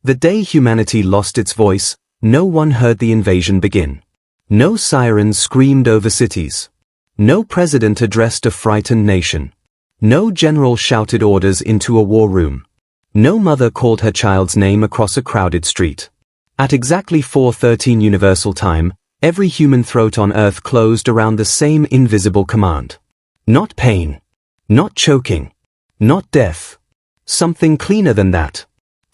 The day humanity lost its voice, no one heard the invasion begin. No sirens screamed over cities. No president addressed a frightened nation. No general shouted orders into a war room. No mother called her child's name across a crowded street. At exactly 4:13 Universal Time, every human throat on Earth closed around the same invisible command. Not pain. Not choking. Not death. Something cleaner than that.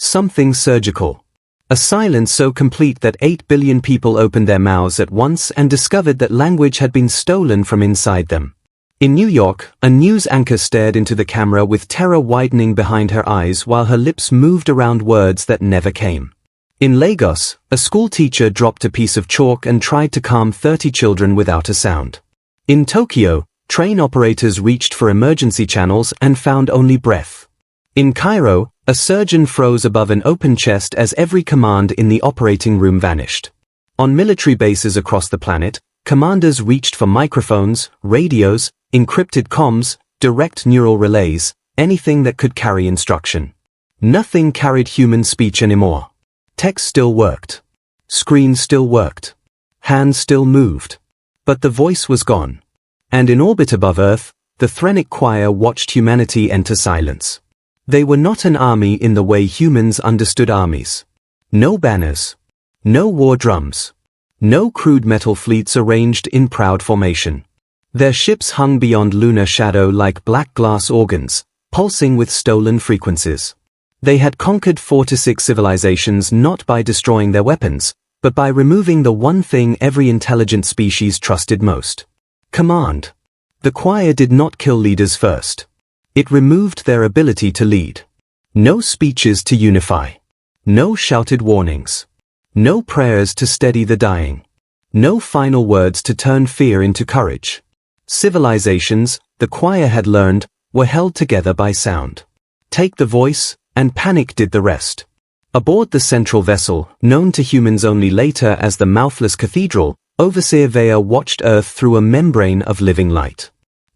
Something surgical. A silence so complete that 8 billion people opened their mouths at once and discovered that language had been stolen from inside them. In New York, a news anchor stared into the camera with terror widening behind her eyes while her lips moved around words that never came. In Lagos, a school teacher dropped a piece of chalk and tried to calm 30 children without a sound. In Tokyo, train operators reached for emergency channels and found only breath. In Cairo, a surgeon froze above an open chest as every command in the operating room vanished. On military bases across the planet, commanders reached for microphones, radios, encrypted comms, direct neural relays, anything that could carry instruction. Nothing carried human speech anymore. Text still worked. Screens still worked. Hands still moved. But the voice was gone. And in orbit above Earth, the Threnic Choir watched humanity enter silence. They were not an army in the way humans understood armies. No banners. No war drums. No crude metal fleets arranged in proud formation. Their ships hung beyond lunar shadow like black glass organs, pulsing with stolen frequencies. They had conquered 4 to 6 civilizations not by destroying their weapons, but by removing the one thing every intelligent species trusted most. Command. The choir did not kill leaders first. It removed their ability to lead. No speeches to unify. No shouted warnings. No prayers to steady the dying. No final words to turn fear into courage. Civilizations, the choir had learned, were held together by sound. Take the voice, and panic did the rest. Aboard the central vessel, known to humans only later as the Mouthless Cathedral, Overseer Vaya watched Earth through a membrane of living light.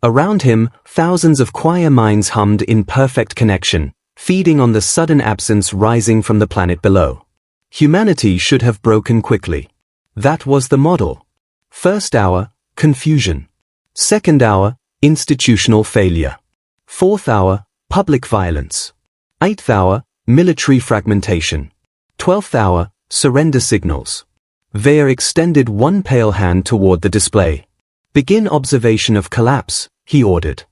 Around him, thousands of choir minds hummed in perfect connection, feeding on the sudden absence rising from the planet below. Humanity should have broken quickly. That was the model. First hour, confusion. Second hour, institutional failure. Fourth hour, public violence. Eighth hour, military fragmentation. 12th hour, surrender signals. Vaya extended one pale hand toward the display. Begin observation of collapse, he ordered.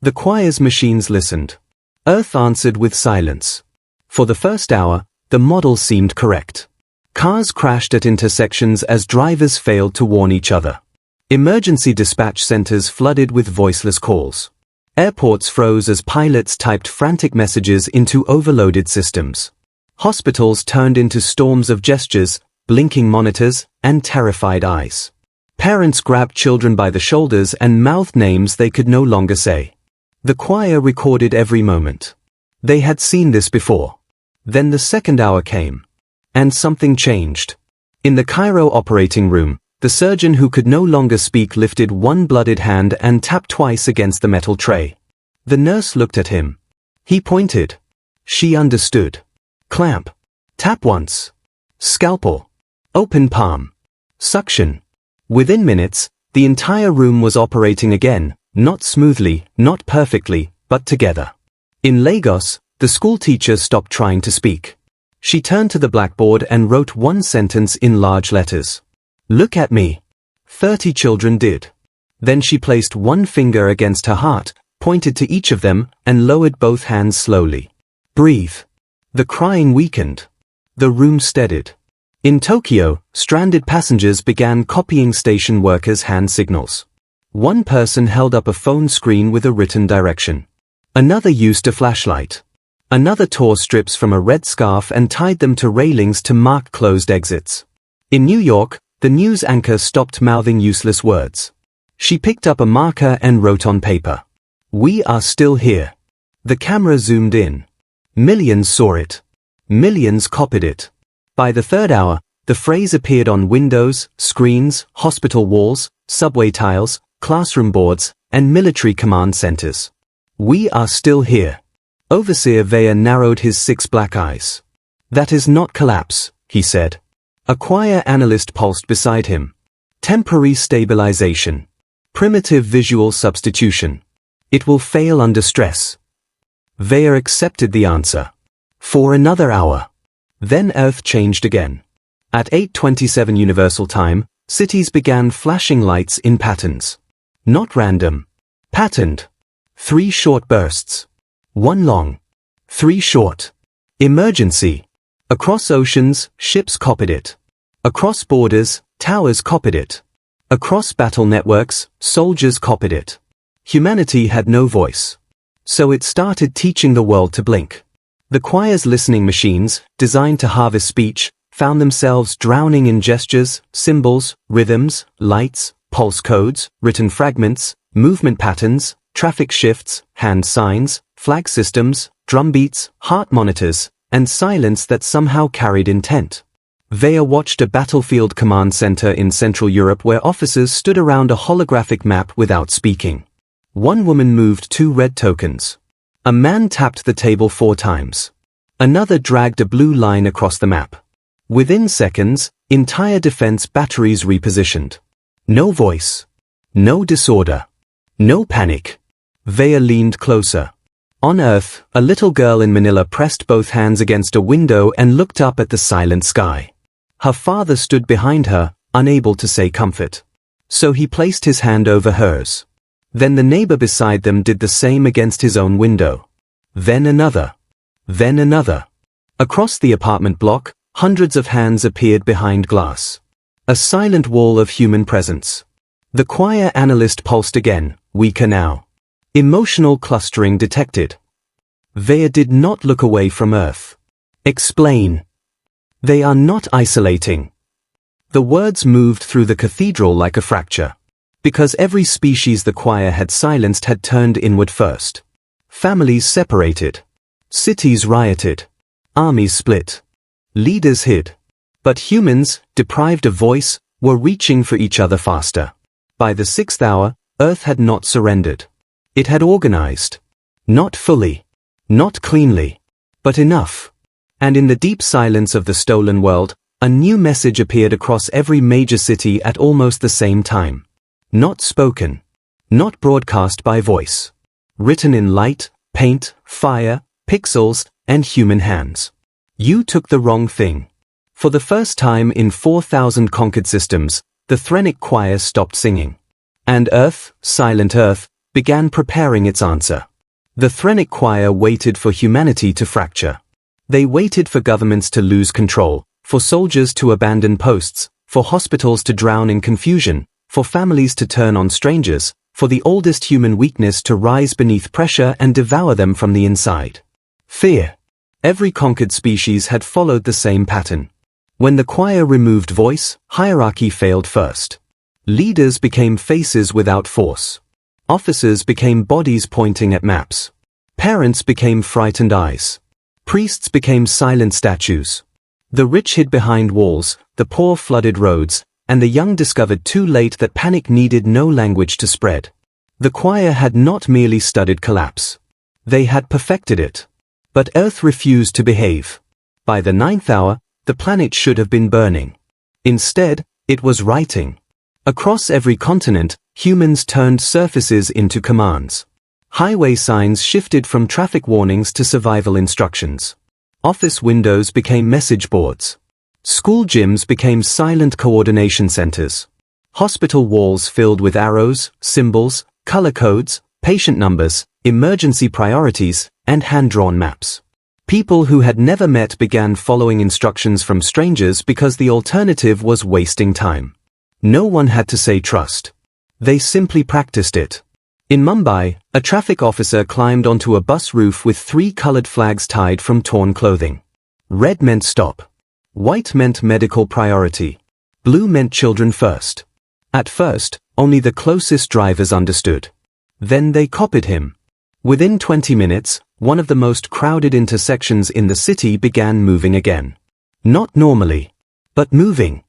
The choir's machines listened. Earth answered with silence. For the first hour, the model seemed correct. Cars crashed at intersections as drivers failed to warn each other. Emergency dispatch centers flooded with voiceless calls. Airports froze as pilots typed frantic messages into overloaded systems. Hospitals turned into storms of gestures, blinking monitors, and terrified eyes. Parents grabbed children by the shoulders and mouthed names they could no longer say. The choir recorded every moment. They had seen this before. Then the second hour came. And something changed. In the Cairo operating room, the surgeon who could no longer speak lifted one bloodied hand and tapped twice against the metal tray. The nurse looked at him. He pointed. She understood. Clamp. Tap once. Scalpel. Open palm. Suction. Within minutes, the entire room was operating again, not smoothly, not perfectly, but together. In Lagos, the school teacher stopped trying to speak. She turned to the blackboard and wrote one sentence in large letters. Look at me. 30 children did. Then she placed one finger against her heart, pointed to each of them, and lowered both hands slowly. Breathe. The crying weakened. The room steadied. In Tokyo, stranded passengers began copying station workers' hand signals. One person held up a phone screen with a written direction. Another used a flashlight. Another tore strips from a red scarf and tied them to railings to mark closed exits. In New York, the news anchor stopped mouthing useless words. She picked up a marker and wrote on paper. We are still here. The camera zoomed in. Millions saw it. Millions copied it. By the third hour, the phrase appeared on windows, screens, hospital walls, subway tiles, classroom boards, and military command centers. We are still here. Overseer Vaya narrowed his 6 black eyes. That is not collapse, he said. A choir analyst pulsed beside him. Temporary stabilization. Primitive visual substitution. It will fail under stress. Weyer accepted the answer. For another hour. Then Earth changed again. At 8:27 Universal Time, cities began flashing lights in patterns. Not random. Patterned. 3 short bursts. 1 long. 3 short. Emergency. Across oceans, ships copied it. Across borders, towers copied it. Across battle networks, soldiers copied it. Humanity had no voice. So it started teaching the world to blink. The choir's listening machines, designed to harvest speech, found themselves drowning in gestures, symbols, rhythms, lights, pulse codes, written fragments, movement patterns, traffic shifts, hand signs, flag systems, drum beats, heart monitors, and silence that somehow carried intent. Weyer watched a battlefield command center in Central Europe where officers stood around a holographic map without speaking. One woman moved 2 red tokens. A man tapped the table 4 times. Another dragged a blue line across the map. Within seconds, entire defense batteries repositioned. No voice. No disorder. No panic. Weyer leaned closer. On Earth, a little girl in Manila pressed both hands against a window and looked up at the silent sky. Her father stood behind her, unable to say comfort. So he placed his hand over hers. Then the neighbor beside them did the same against his own window. Then another. Then another. Across the apartment block, hundreds of hands appeared behind glass. A silent wall of human presence. The choir analyst pulsed again, weaker now. Emotional clustering detected. Weyer did not look away from Earth. Explain. They are not isolating. The words moved through the cathedral like a fracture. Because every species the choir had silenced had turned inward first. Families separated. Cities rioted. Armies split. Leaders hid. But humans, deprived of voice, were reaching for each other faster. By the 6th hour, Earth had not surrendered. It had organized. Not fully. Not cleanly. But enough. And in the deep silence of the stolen world, a new message appeared across every major city at almost the same time. Not spoken. Not broadcast by voice. Written in light, paint, fire, pixels, and human hands. You took the wrong thing. For the first time in 4,000 conquered systems, the Threnic Choir stopped singing. And Earth, silent Earth, began preparing its answer. The Threnic Choir waited for humanity to fracture. They waited for governments to lose control, for soldiers to abandon posts, for hospitals to drown in confusion, for families to turn on strangers, for the oldest human weakness to rise beneath pressure and devour them from the inside. Fear. Every conquered species had followed the same pattern. When the choir removed voice, hierarchy failed first. Leaders became faces without force. Officers became bodies pointing at maps. Parents became frightened eyes. Priests became silent statues. The rich hid behind walls, the poor flooded roads, and the young discovered too late that panic needed no language to spread. The choir had not merely studied collapse. They had perfected it. But Earth refused to behave. By the 9th hour, the planet should have been burning. Instead, it was writing. Across every continent, humans turned surfaces into commands. Highway signs shifted from traffic warnings to survival instructions. Office windows became message boards. School gyms became silent coordination centers. Hospital walls filled with arrows, symbols, color codes, patient numbers, emergency priorities, and hand-drawn maps. People who had never met began following instructions from strangers because the alternative was wasting time. No one had to say trust. They simply practiced it. In Mumbai, a traffic officer climbed onto a bus roof with 3 colored flags tied from torn clothing. Red meant stop. White meant medical priority. Blue meant children first. At first, only the closest drivers understood. Then they copied him. Within 20 minutes, one of the most crowded intersections in the city began moving again. Not normally, but moving.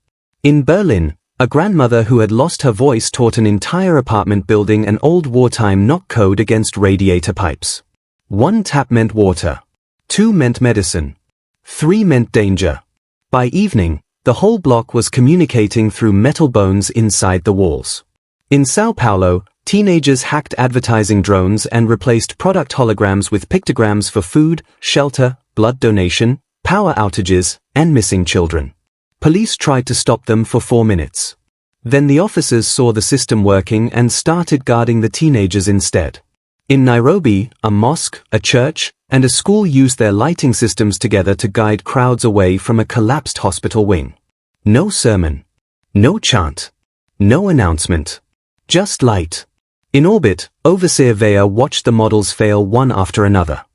In Berlin, a grandmother who had lost her voice taught an entire apartment building an old wartime knock code against radiator pipes. 1 tap meant water. 2 meant medicine. 3 meant danger. By evening, the whole block was communicating through metal bones inside the walls. In São Paulo, teenagers hacked advertising drones and replaced product holograms with pictograms for food, shelter, blood donation, power outages, and missing children. Police tried to stop them for 4 minutes. Then the officers saw the system working and started guarding the teenagers instead. In Nairobi, a mosque, a church, and a school used their lighting systems together to guide crowds away from a collapsed hospital wing. No sermon. No chant. No announcement. Just light. In orbit, Overseer Veya watched the models fail one after another.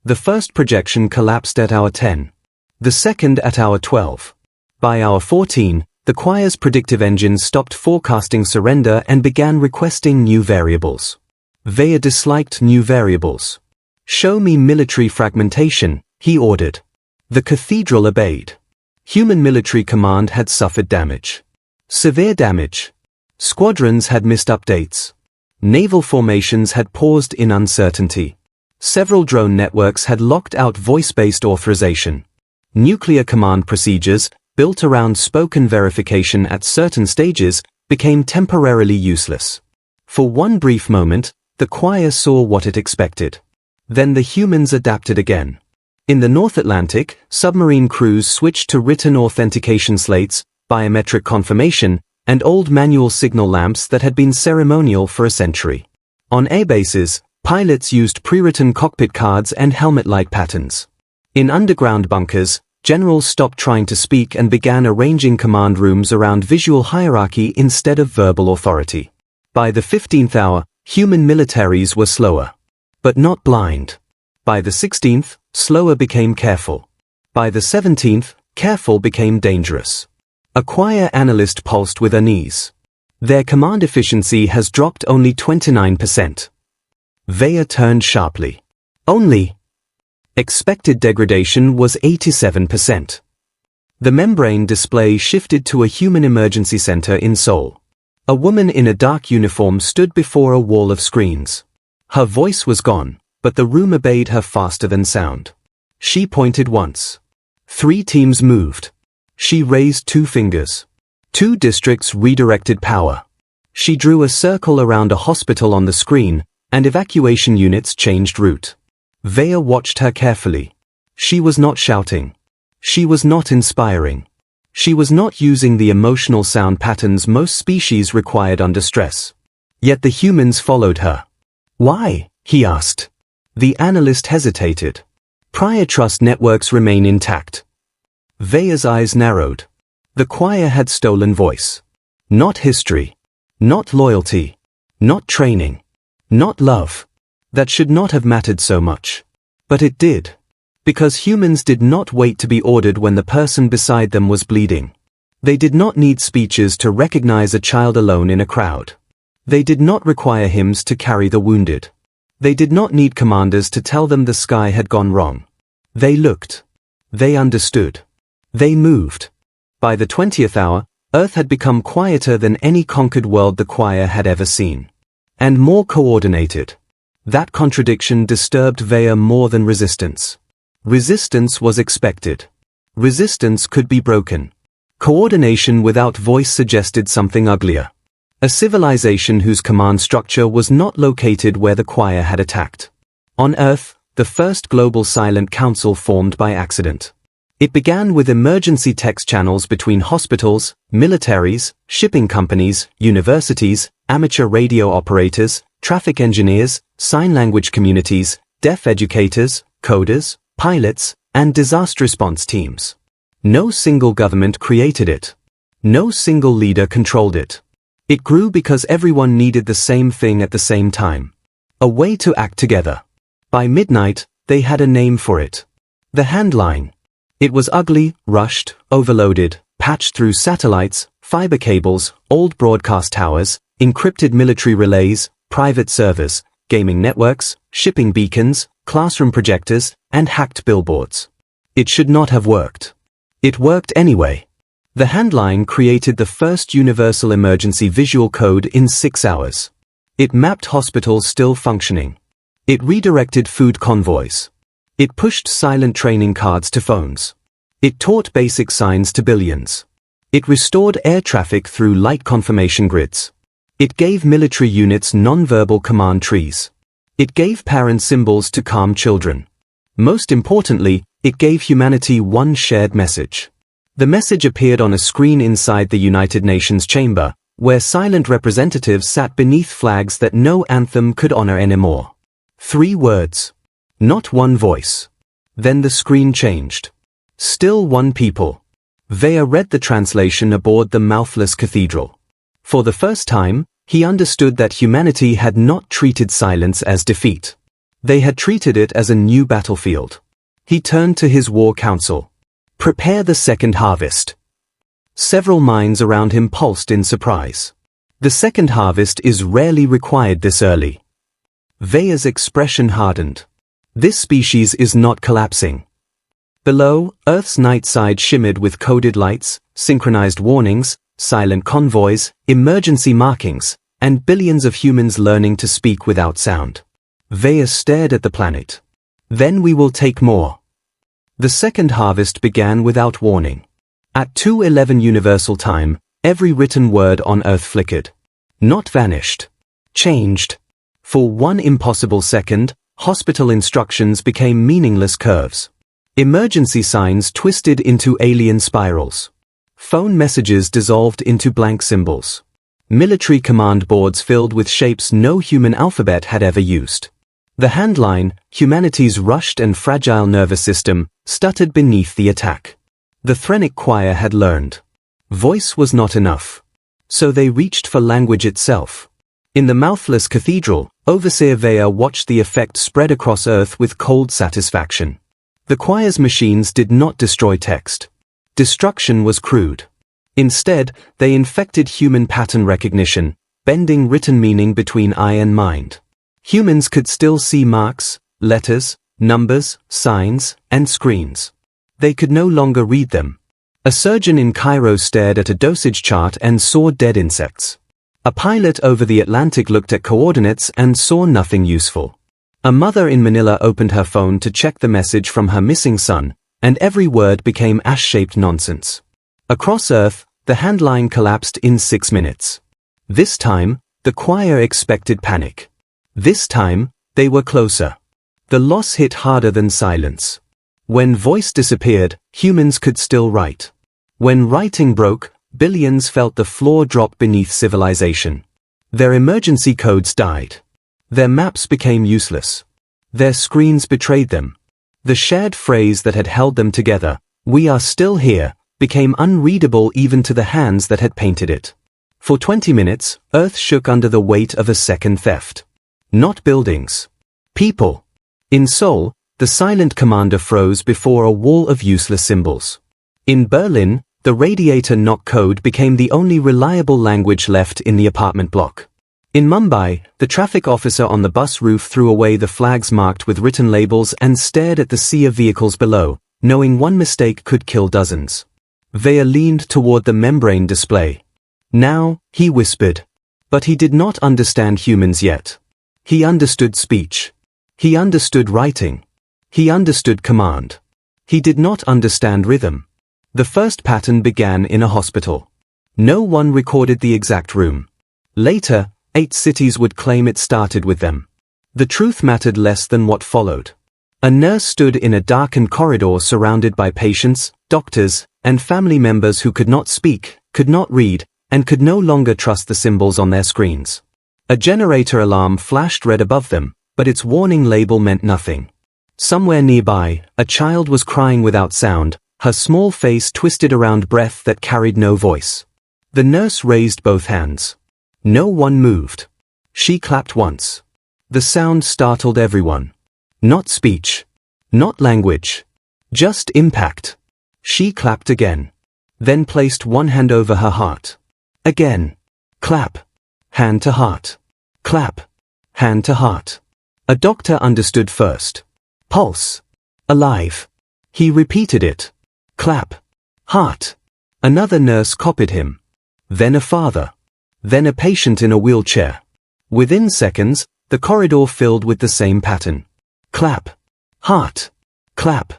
The first projection collapsed at hour 10. The second at hour 12. By hour 14, the choir's predictive engine stopped forecasting surrender and began requesting new variables. Veya disliked new variables. "Show me military fragmentation," he ordered. The cathedral obeyed. Human military command had suffered damage. Severe damage. Squadrons had missed updates. Naval formations had paused in uncertainty. Several drone networks had locked out voice-based authorization. Nuclear command procedures, built around spoken verification at certain stages, became temporarily useless. For one brief moment, the choir saw what it expected. Then the humans adapted again. In the North Atlantic, submarine crews switched to written authentication slates, biometric confirmation, and old manual signal lamps that had been ceremonial for a century. On air bases, pilots used pre-written cockpit cards and helmet light patterns. In underground bunkers, generals stopped trying to speak and began arranging command rooms around visual hierarchy instead of verbal authority. By the 15th hour, human militaries were slower. But not blind. By the 16th, slower became careful. By the 17th, careful became dangerous. A choir analyst pulsed with unease. Their command efficiency has dropped only 29%. Veya turned sharply. Only. Expected degradation was 87%. The membrane display shifted to a human emergency center in Seoul. A woman in a dark uniform stood before a wall of screens. Her voice was gone, but the room obeyed her faster than sound. She pointed once. 3 teams moved. She raised 2 fingers. 2 districts redirected power. She drew a circle around a hospital on the screen, and evacuation units changed route. Veya watched her carefully. She was not shouting. She was not inspiring. She was not using the emotional sound patterns most species required under stress. Yet the humans followed her. "Why?" he asked. The analyst hesitated. "Prior trust networks remain intact." Veya's eyes narrowed. The choir had stolen voice. Not history. Not loyalty. Not training. Not love. That should not have mattered so much. But it did. Because humans did not wait to be ordered when the person beside them was bleeding. They did not need speeches to recognize a child alone in a crowd. They did not require hymns to carry the wounded. They did not need commanders to tell them the sky had gone wrong. They looked. They understood. They moved. By the 20th hour, Earth had become quieter than any conquered world the choir had ever seen. And more coordinated. That contradiction disturbed Veya more than resistance. Resistance was expected. Resistance could be broken. Coordination without voice suggested something uglier. A civilization whose command structure was not located where the choir had attacked. On Earth, the first global silent council formed by accident. It began with emergency text channels between hospitals, militaries, shipping companies, universities, amateur radio operators, traffic engineers, sign language communities, deaf educators, coders, pilots, and disaster response teams. No single government created it. No single leader controlled it. It grew because everyone needed the same thing at the same time. A way to act together. By midnight, they had a name for it. The handline. It was ugly, rushed, overloaded, patched through satellites, fiber cables, old broadcast towers, encrypted military relays, private servers, gaming networks, shipping beacons, classroom projectors, and hacked billboards. It should not have worked. It worked anyway. The handline created the first universal emergency visual code in 6 hours. It mapped hospitals still functioning. It redirected food convoys. It pushed silent training cards to phones. It taught basic signs to billions. It restored air traffic through light confirmation grids. It gave military units non-verbal command trees. It gave parent symbols to calm children. Most importantly, it gave humanity one shared message. The message appeared on a screen inside the United Nations chamber, where silent representatives sat beneath flags that no anthem could honor anymore. 3 words. Not one voice. Then the screen changed. Still one people. Vaya read the translation aboard the mouthless cathedral. For the first time, he understood that humanity had not treated silence as defeat. They had treated it as a new battlefield. He turned to his war council. Prepare the second harvest. Several minds around him pulsed in surprise. The second harvest is rarely required this early. Vaya's expression hardened. This species is not collapsing. Below, Earth's night side shimmered with coded lights, synchronized warnings, silent convoys, emergency markings, and billions of humans learning to speak without sound. Vaya stared at the planet. Then we will take more. The second harvest began without warning. At 2:11 Universal Time, every written word on Earth flickered. Not vanished. Changed. For one impossible second, hospital instructions became meaningless curves. Emergency signs twisted into alien spirals. Phone messages dissolved into blank symbols. Military command boards filled with shapes no human alphabet had ever used. The handline, humanity's rushed and fragile nervous system, stuttered beneath the attack. The Threnic Choir had learned. Voice was not enough. So they reached for language itself. In the mouthless cathedral, Overseer Vaya watched the effect spread across Earth with cold satisfaction. The choir's machines did not destroy text. Destruction was crude. Instead, they infected human pattern recognition, bending written meaning between eye and mind. Humans could still see marks, letters, numbers, signs, and screens. They could no longer read them. A surgeon in Cairo stared at a dosage chart and saw dead insects. A pilot over the Atlantic looked at coordinates and saw nothing useful. A mother in Manila opened her phone to check the message from her missing son, and every word became ash-shaped nonsense. Across Earth, the handline collapsed in 6 minutes. This time, the choir expected panic. This time, they were closer. The loss hit harder than silence. When voice disappeared, humans could still write. When writing broke, billions felt the floor drop beneath civilization. Their emergency codes died. Their maps became useless. Their screens betrayed them. The shared phrase that had held them together, "We are still here," became unreadable even to the hands that had painted it. For 20 minutes, Earth shook under the weight of a second theft. Not buildings. People. In Seoul, the silent commander froze before a wall of useless symbols. In Berlin, the radiator knock code became the only reliable language left in the apartment block. In Mumbai, the traffic officer on the bus roof threw away the flags marked with written labels and stared at the sea of vehicles below, knowing one mistake could kill dozens. Vaya leaned toward the membrane display. Now, he whispered. But he did not understand humans yet. He understood speech. He understood writing. He understood command. He did not understand rhythm. The first pattern began in a hospital. No one recorded the exact room. Later, 8 cities would claim it started with them. The truth mattered less than what followed. A nurse stood in a darkened corridor surrounded by patients, doctors, and family members who could not speak, could not read, and could no longer trust the symbols on their screens. A generator alarm flashed red above them, but its warning label meant nothing. Somewhere nearby, a child was crying without sound, her small face twisted around breath that carried no voice. The nurse raised both hands. No one moved. She clapped once. The sound startled everyone. Not speech. Not language. Just impact. She clapped again. Then placed one hand over her heart. Again. Clap. Hand to heart. Clap. Hand to heart. A doctor understood first. Pulse. Alive. He repeated it. Clap. Heart. Another nurse copied him. Then a father. Then a patient in a wheelchair. Within seconds, the corridor filled with the same pattern. Clap. Heart. Clap.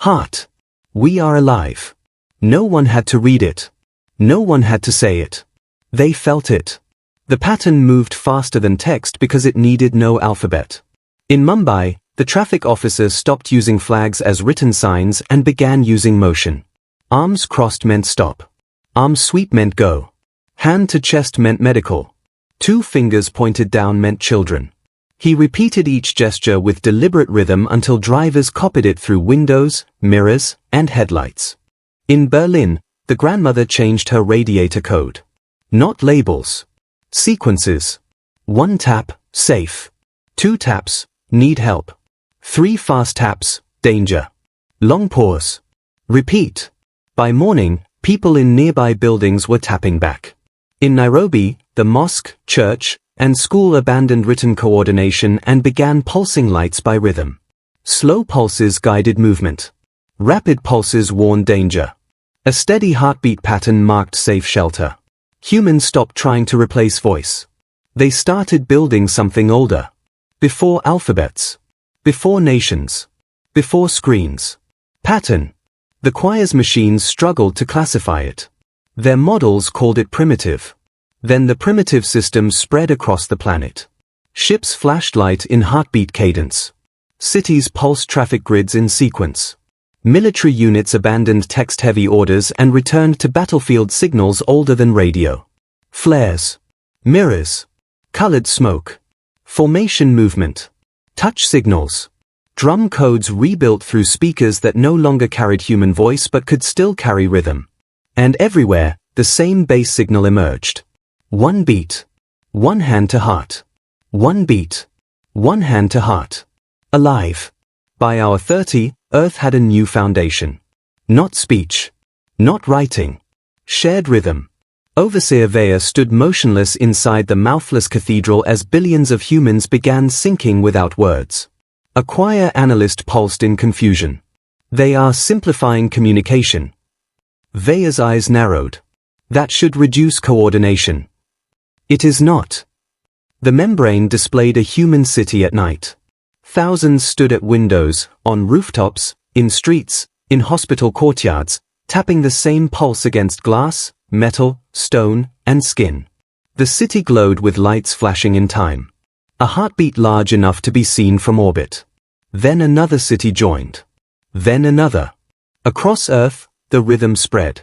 Heart. We are alive. No one had to read it. No one had to say it. They felt it. The pattern moved faster than text because it needed no alphabet. In Mumbai, the traffic officers stopped using flags as written signs and began using motion. Arms crossed meant stop. Arm sweep meant go. Hand to chest meant medical. 2 fingers pointed down meant children. He repeated each gesture with deliberate rhythm until drivers copied it through windows, mirrors, and headlights. In Berlin, the grandmother changed her radiator code. Not labels. Sequences. 1 tap, safe. 2 taps, need help. 3 fast taps, danger. Long pause. Repeat. By morning, people in nearby buildings were tapping back. In Nairobi, the mosque, church, and school abandoned written coordination and began pulsing lights by rhythm. Slow pulses guided movement. Rapid pulses warned danger. A steady heartbeat pattern marked safe shelter. Humans stopped trying to replace voice. They started building something older. Before alphabets. Before nations. Before screens. Pattern. The choir's machines struggled to classify it. Their models called it primitive. Then the primitive system spread across the planet. Ships flashed light in heartbeat cadence. Cities pulsed traffic grids in sequence. Military units abandoned text-heavy orders and returned to battlefield signals older than radio. Flares. Mirrors. Colored smoke. Formation movement. Touch signals. Drum codes rebuilt through speakers that no longer carried human voice but could still carry rhythm. And everywhere, the same bass signal emerged. 1 beat. 1 hand to heart. 1 beat. 1 hand to heart. Alive. By hour 30, Earth had a new foundation. Not speech. Not writing. Shared rhythm. Overseer Veya stood motionless inside the mouthless cathedral as billions of humans began syncing without words. A choir analyst pulsed in confusion. They are simplifying communication. Veya's eyes narrowed. That should reduce coordination. It is not. The membrane displayed a human city at night. Thousands stood at windows, on rooftops, in streets, in hospital courtyards, tapping the same pulse against glass, metal, stone, and skin. The city glowed with lights flashing in time. A heartbeat large enough to be seen from orbit. Then another city joined. Then another. Across Earth, the rhythm spread.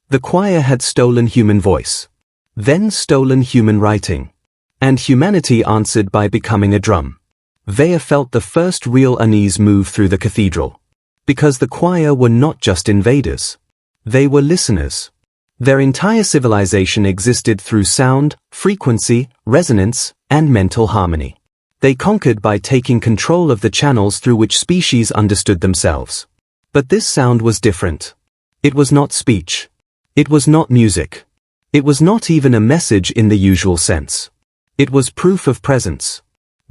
The choir had stolen human voice. Then stolen human writing. And humanity answered by becoming a drum. Veya felt the first real unease move through the cathedral. Because the choir were not just invaders. They were listeners. Their entire civilization existed through sound, frequency, resonance, and mental harmony. They conquered by taking control of the channels through which species understood themselves. But this sound was different. It was not speech. It was not music. It was not even a message in the usual sense. It was proof of presence.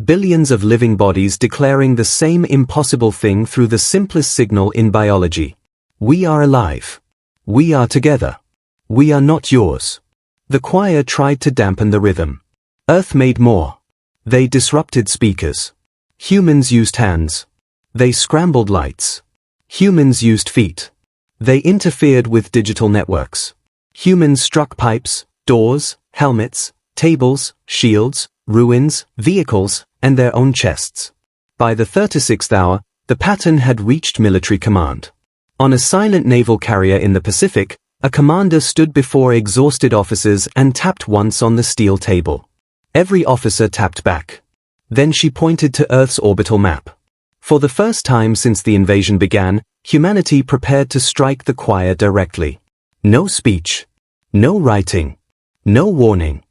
Billions of living bodies declaring the same impossible thing through the simplest signal in biology. We are alive. We are together. We are not yours. The choir tried to dampen the rhythm. Earth made more. They disrupted speakers. Humans used hands. They scrambled lights. Humans used feet. They interfered with digital networks. Humans struck pipes, doors, helmets, tables, shields, ruins, vehicles, and their own chests. By the 36th hour, the pattern had reached military command. On a silent naval carrier in the Pacific, a commander stood before exhausted officers and tapped once on the steel table. Every officer tapped back. Then she pointed to Earth's orbital map. For the first time since the invasion began, humanity prepared to strike the choir directly. No speech. No writing. No warning.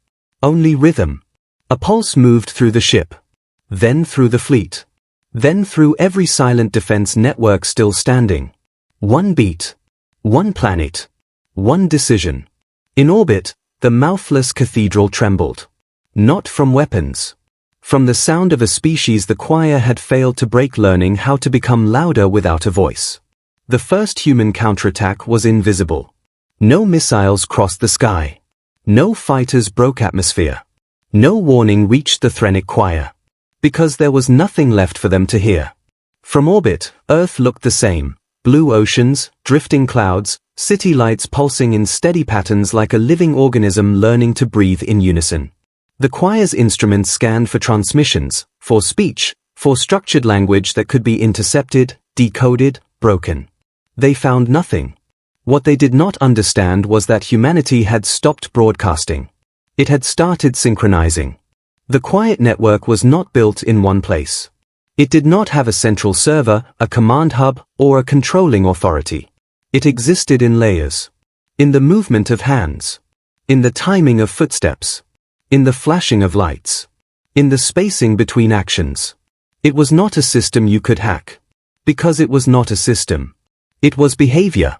Only rhythm. A pulse moved through the ship. Then through the fleet. Then through every silent defense network still standing. 1 beat. 1 planet. 1 decision. In orbit, the mouthless cathedral trembled. Not from weapons. From the sound of a species the choir had failed to break, learning how to become louder without a voice. The first human counterattack was invisible. No missiles crossed the sky. No fighters broke atmosphere. No warning reached the Threnic Choir. Because there was nothing left for them to hear. From orbit, Earth looked the same. blue oceans, drifting clouds, city lights pulsing in steady patterns like a living organism learning to breathe in unison. The choir's instruments scanned for transmissions, for speech, for structured language that could be intercepted, decoded, broken. They found nothing. What they did not understand was that humanity had stopped broadcasting. It had started synchronizing. The quiet network was not built in one place. It did not have a central server, a command hub, or a controlling authority. It existed in layers. In the movement of hands. In the timing of footsteps. In the flashing of lights. In the spacing between actions. It was not a system you could hack. Because it was not a system. It was behavior.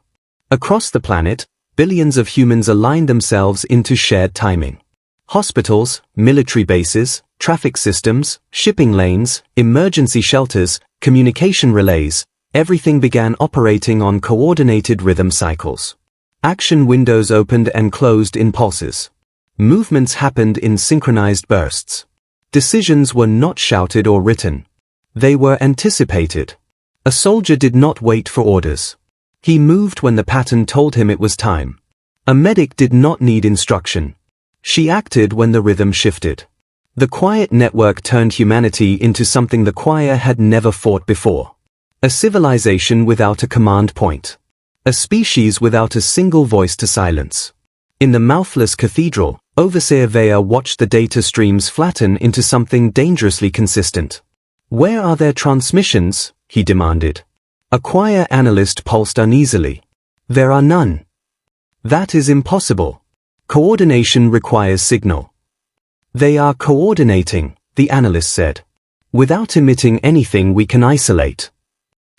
Across the planet, billions of humans aligned themselves into shared timing. Hospitals, military bases, traffic systems, shipping lanes, emergency shelters, communication relays, everything began operating on coordinated rhythm cycles. Action windows opened and closed in pulses. Movements happened in synchronized bursts. Decisions were not shouted or written. They were anticipated. A soldier did not wait for orders. He moved when the pattern told him it was time. A medic did not need instruction. She acted when the rhythm shifted. The quiet network turned humanity into something the choir had never fought before. A civilization without a command point. A species without a single voice to silence. In the mouthless cathedral, Overseer Vea watched the data streams flatten into something dangerously consistent. "Where are their transmissions?" he demanded. A choir analyst pulsed uneasily. "There are none." "That is impossible. Coordination requires signal." "They are coordinating," the analyst said. "Without emitting anything we can isolate."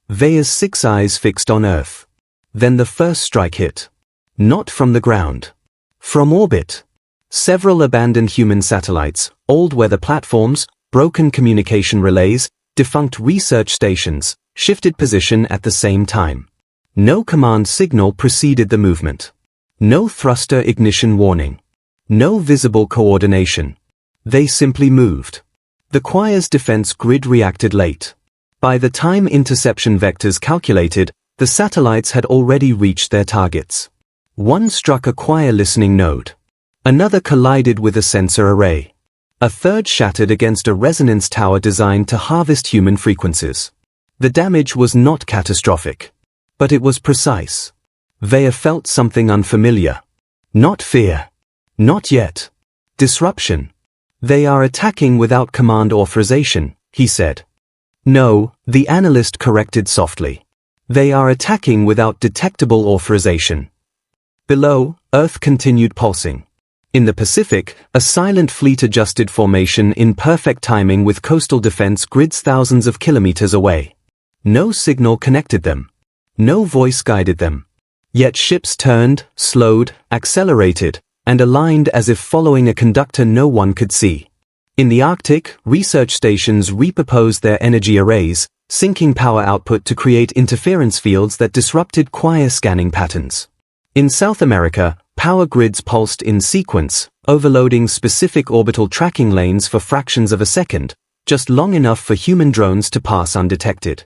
Vea's 6 eyes fixed on Earth. Then the first strike hit. Not from the ground. From orbit. Several abandoned human satellites, old weather platforms, broken communication relays, defunct research stations, shifted position at the same time. No command signal preceded the movement. No thruster ignition warning. No visible coordination. They simply moved. The choir's defense grid reacted late. By the time interception vectors calculated, the satellites had already reached their targets. One struck a choir listening node. Another collided with a sensor array. A third shattered against a resonance tower designed to harvest human frequencies. The damage was not catastrophic. But it was precise. Vea felt something unfamiliar. Not fear. Not yet. Disruption. "They are attacking without command authorization," he said. "No," the analyst corrected softly. "They are attacking without detectable authorization." Below, Earth continued pulsing. In the Pacific, a silent fleet adjusted formation in perfect timing with coastal defense grids thousands of kilometers away. No signal connected them. No voice guided them. Yet ships turned, slowed, accelerated, and aligned as if following a conductor no one could see. In the Arctic, research stations repurposed their energy arrays, syncing power output to create interference fields that disrupted choir scanning patterns. In South America, power grids pulsed in sequence, overloading specific orbital tracking lanes for fractions of a second, just long enough for human drones to pass undetected.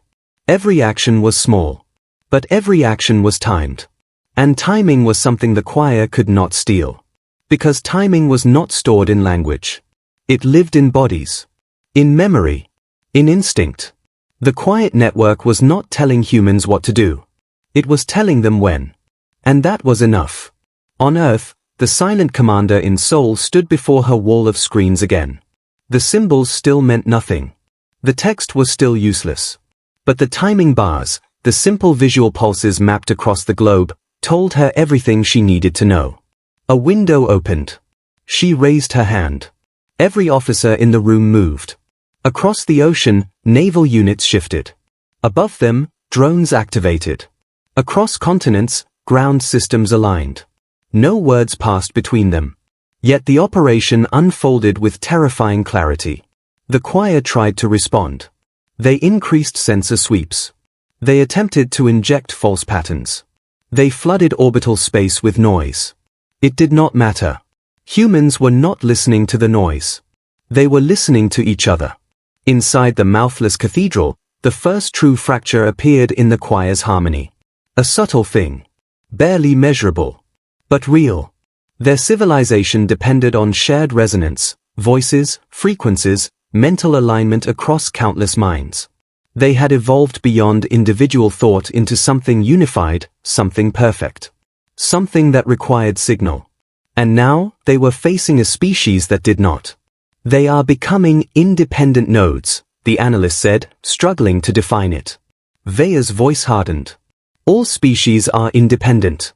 Every action was small. But every action was timed. And timing was something the choir could not steal. Because timing was not stored in language. It lived in bodies. In memory. In instinct. The quiet network was not telling humans what to do. It was telling them when. And that was enough. On Earth, the silent commander in Seoul stood before her wall of screens again. The symbols still meant nothing. The text was still useless. But the timing bars, the simple visual pulses mapped across the globe, told her everything she needed to know. A window opened. She raised her hand. Every officer in the room moved. Across the ocean, naval units shifted. Above them, drones activated. Across continents, ground systems aligned. No words passed between them. Yet the operation unfolded with terrifying clarity. The choir tried to respond. They increased sensor sweeps. They attempted to inject false patterns. They flooded orbital space with noise. It did not matter. Humans were not listening to the noise. They were listening to each other. Inside the mouthless cathedral, the first true fracture appeared in the choir's harmony. A subtle thing. Barely measurable. But real. Their civilization depended on shared resonance, voices, frequencies, mental alignment across countless minds. They had evolved beyond individual thought into something unified, something perfect. Something that required signal. And now, they were facing a species that did not. They are becoming independent nodes, the analyst said, struggling to define it. Veya's voice hardened. All species are independent.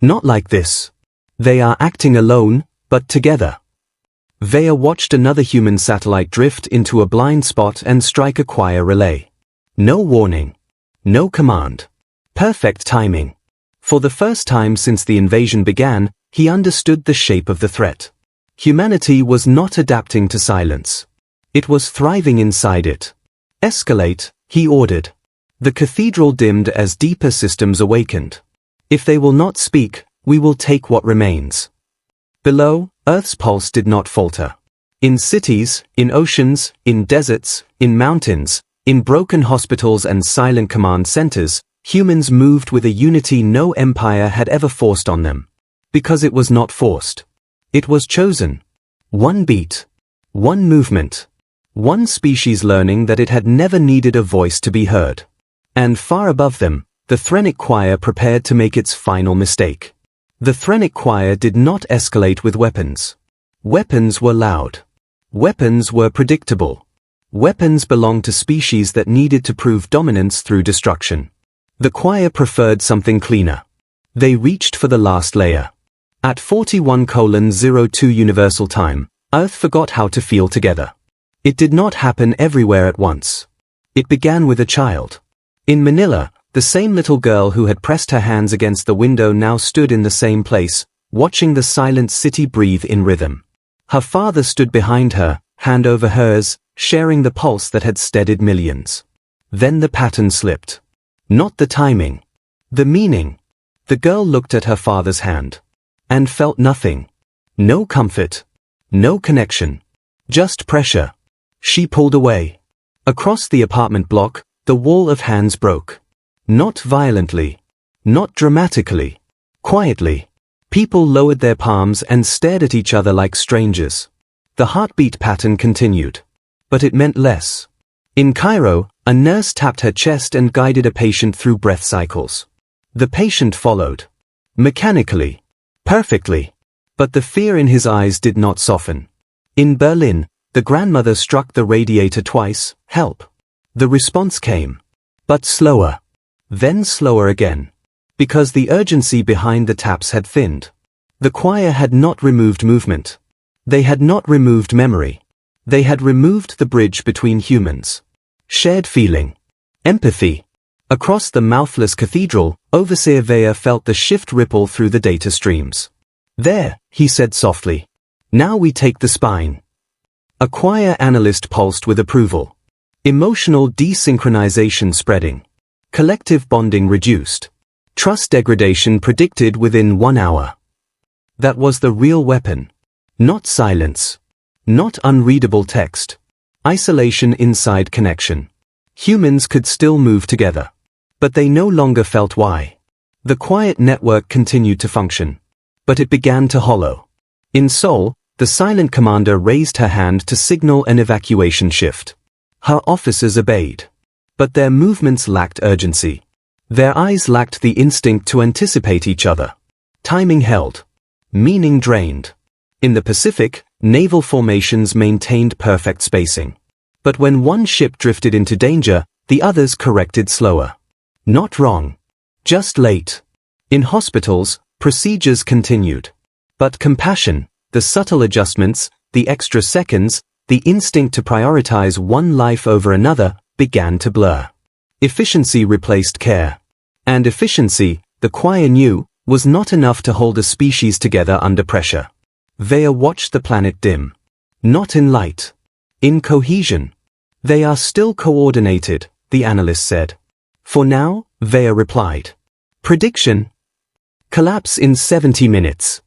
Not like this. They are acting alone, but together. Veya watched another human satellite drift into a blind spot and strike a choir relay. No warning. No command. Perfect timing. For the first time since the invasion began, he understood the shape of the threat. Humanity was not adapting to silence. It was thriving inside it. Escalate, he ordered. The cathedral dimmed as deeper systems awakened. If they will not speak, we will take what remains. Below, Earth's pulse did not falter. In cities, in oceans, in deserts, in mountains, in broken hospitals and silent command centers, humans moved with a unity no empire had ever forced on them. Because it was not forced. It was chosen. One beat. One movement. One species learning that it had never needed a voice to be heard. And far above them, the Threnic Choir prepared to make its final mistake. The Threnic Choir did not escalate with weapons. Weapons were loud. Weapons were predictable. Weapons belonged to species that needed to prove dominance through destruction. The choir preferred something cleaner. They reached for the last layer. At 41:02 Universal Time, Earth forgot how to feel together. It did not happen everywhere at once. It began with a child. In Manila, the same little girl who had pressed her hands against the window now stood in the same place, watching the silent city breathe in rhythm. Her father stood behind her, hand over hers, sharing the pulse that had steadied millions. Then the pattern slipped. Not the timing. The meaning. The girl looked at her father's hand. And felt nothing. No comfort. No connection. Just pressure. She pulled away. Across the apartment block, the wall of hands broke. Not violently. Not dramatically. Quietly. People lowered their palms and stared at each other like strangers. The heartbeat pattern continued. But it meant less. In Cairo, a nurse tapped her chest and guided a patient through breath cycles. The patient followed. Mechanically. Perfectly. But the fear in his eyes did not soften. In Berlin, the grandmother struck the radiator twice, help. The response came. But slower. Then slower again. Because the urgency behind the taps had thinned. The choir had not removed movement. They had not removed memory. They had removed the bridge between humans. Shared feeling. Empathy. Across the mouthless cathedral, Overseer Veya felt the shift ripple through the data streams. There, he said softly. Now we take the spine. A choir analyst pulsed with approval. Emotional desynchronization spreading. Collective bonding reduced. Trust degradation predicted within 1 hour. That was the real weapon. Not silence. Not unreadable text. Isolation inside connection. Humans could still move together. But they no longer felt why. The quiet network continued to function. But it began to hollow. In Seoul, the silent commander raised her hand to signal an evacuation shift. Her officers obeyed. But their movements lacked urgency. Their eyes lacked the instinct to anticipate each other. Timing held. Meaning drained. In the Pacific, naval formations maintained perfect spacing. But when one ship drifted into danger, the others corrected slower. Not wrong. Just late. In hospitals, procedures continued. But compassion, the subtle adjustments, the extra seconds, the instinct to prioritize one life over another, began to blur. Efficiency replaced care. And efficiency, the choir knew, was not enough to hold a species together under pressure. Veya watched the planet dim. Not in light. In cohesion. They are still coordinated, the analyst said. For now, Veya replied. Prediction. Collapse in 70 minutes.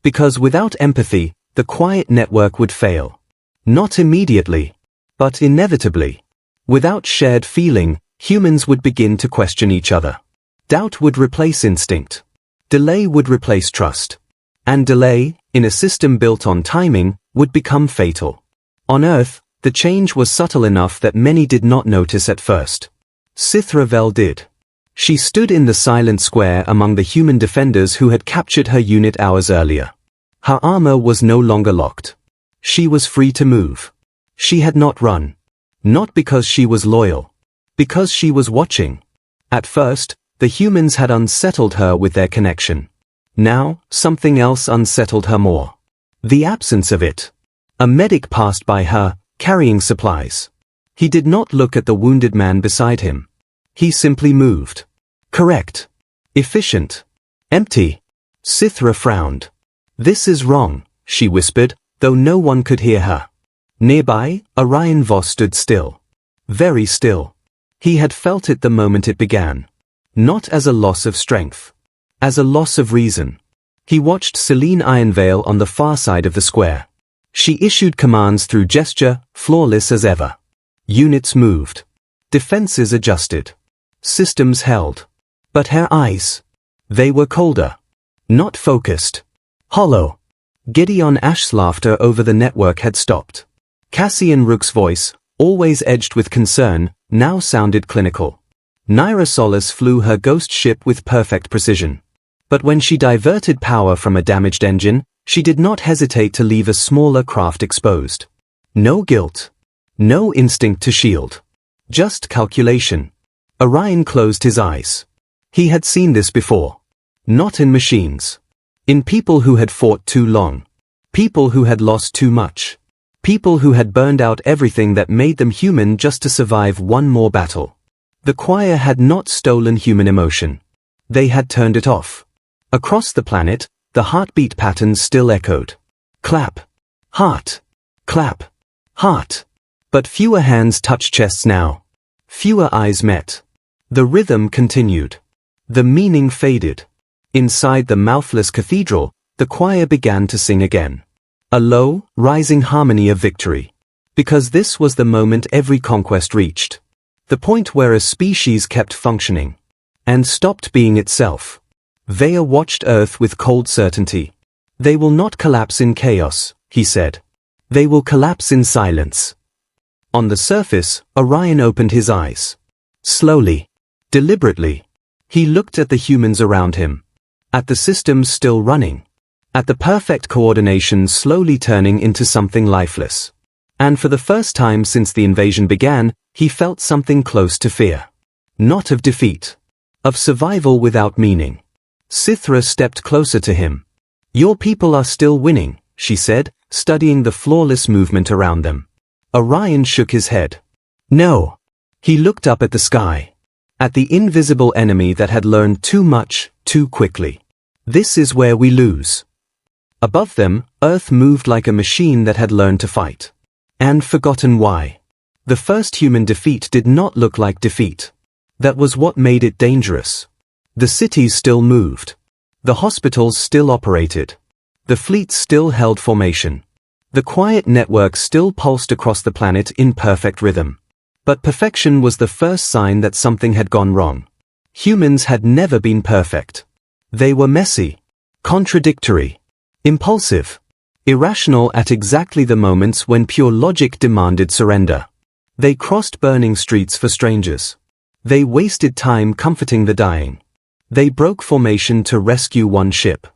Because without empathy, the quiet network would fail. Not immediately, but inevitably. Without shared feeling, humans would begin to question each other. Doubt would replace instinct. Delay would replace trust. And delay, in a system built on timing, would become fatal. On Earth, the change was subtle enough that many did not notice at first. Sithravel did. She stood in the silent square among the human defenders who had captured her unit hours earlier. Her armor was no longer locked. She was free to move. She had not run. Not because she was loyal. Because she was watching. At first, the humans had unsettled her with their connection. Now, something else unsettled her more. The absence of it. A medic passed by her, carrying supplies. He did not look at the wounded man beside him. He simply moved. Correct. Efficient. Empty. Sithra frowned. This is wrong, she whispered, though no one could hear her. Nearby, Orion Voss stood still. Very still. He had felt it the moment it began. Not as a loss of strength. As a loss of reason. He watched Celine Ironvale on the far side of the square. She issued commands through gesture, flawless as ever. Units moved. Defenses adjusted. Systems held. But her eyes. They were colder. Not focused. Hollow. Gideon Ash's laughter over the network had stopped. Cassian Rook's voice, always edged with concern, now sounded clinical. Naira Solis flew her ghost ship with perfect precision. But when she diverted power from a damaged engine, she did not hesitate to leave a smaller craft exposed. No guilt. No instinct to shield. Just calculation. Orion closed his eyes. He had seen this before. Not in machines. In people who had fought too long. People who had lost too much. People who had burned out everything that made them human just to survive one more battle. The choir had not stolen human emotion. They had turned it off. Across the planet, the heartbeat patterns still echoed. Clap. Heart. Clap. Heart. But fewer hands touched chests now. Fewer eyes met. The rhythm continued. The meaning faded. Inside the mouthless cathedral, the choir began to sing again. A low, rising harmony of victory. Because this was the moment every conquest reached. The point where a species kept functioning. And stopped being itself. Vaya watched Earth with cold certainty. They will not collapse in chaos, he said. They will collapse in silence. On the surface, Orion opened his eyes. Slowly. Deliberately. He looked at the humans around him. At the systems still running. At the perfect coordination slowly turning into something lifeless. And for the first time since the invasion began, he felt something close to fear. Not of defeat. Of survival without meaning. Sithra stepped closer to him. Your people are still winning, she said, studying the flawless movement around them. Orion shook his head. No. He looked up at the sky. At the invisible enemy that had learned too much, too quickly. This is where we lose. Above them, Earth moved like a machine that had learned to fight. And forgotten why. The first human defeat did not look like defeat. That was what made it dangerous. The cities still moved. The hospitals still operated. The fleets still held formation. The quiet network still pulsed across the planet in perfect rhythm. But perfection was the first sign that something had gone wrong. Humans had never been perfect. They were messy. Contradictory. Impulsive. Irrational at exactly the moments when pure logic demanded surrender. They crossed burning streets for strangers. They wasted time comforting the dying. They broke formation to rescue one ship.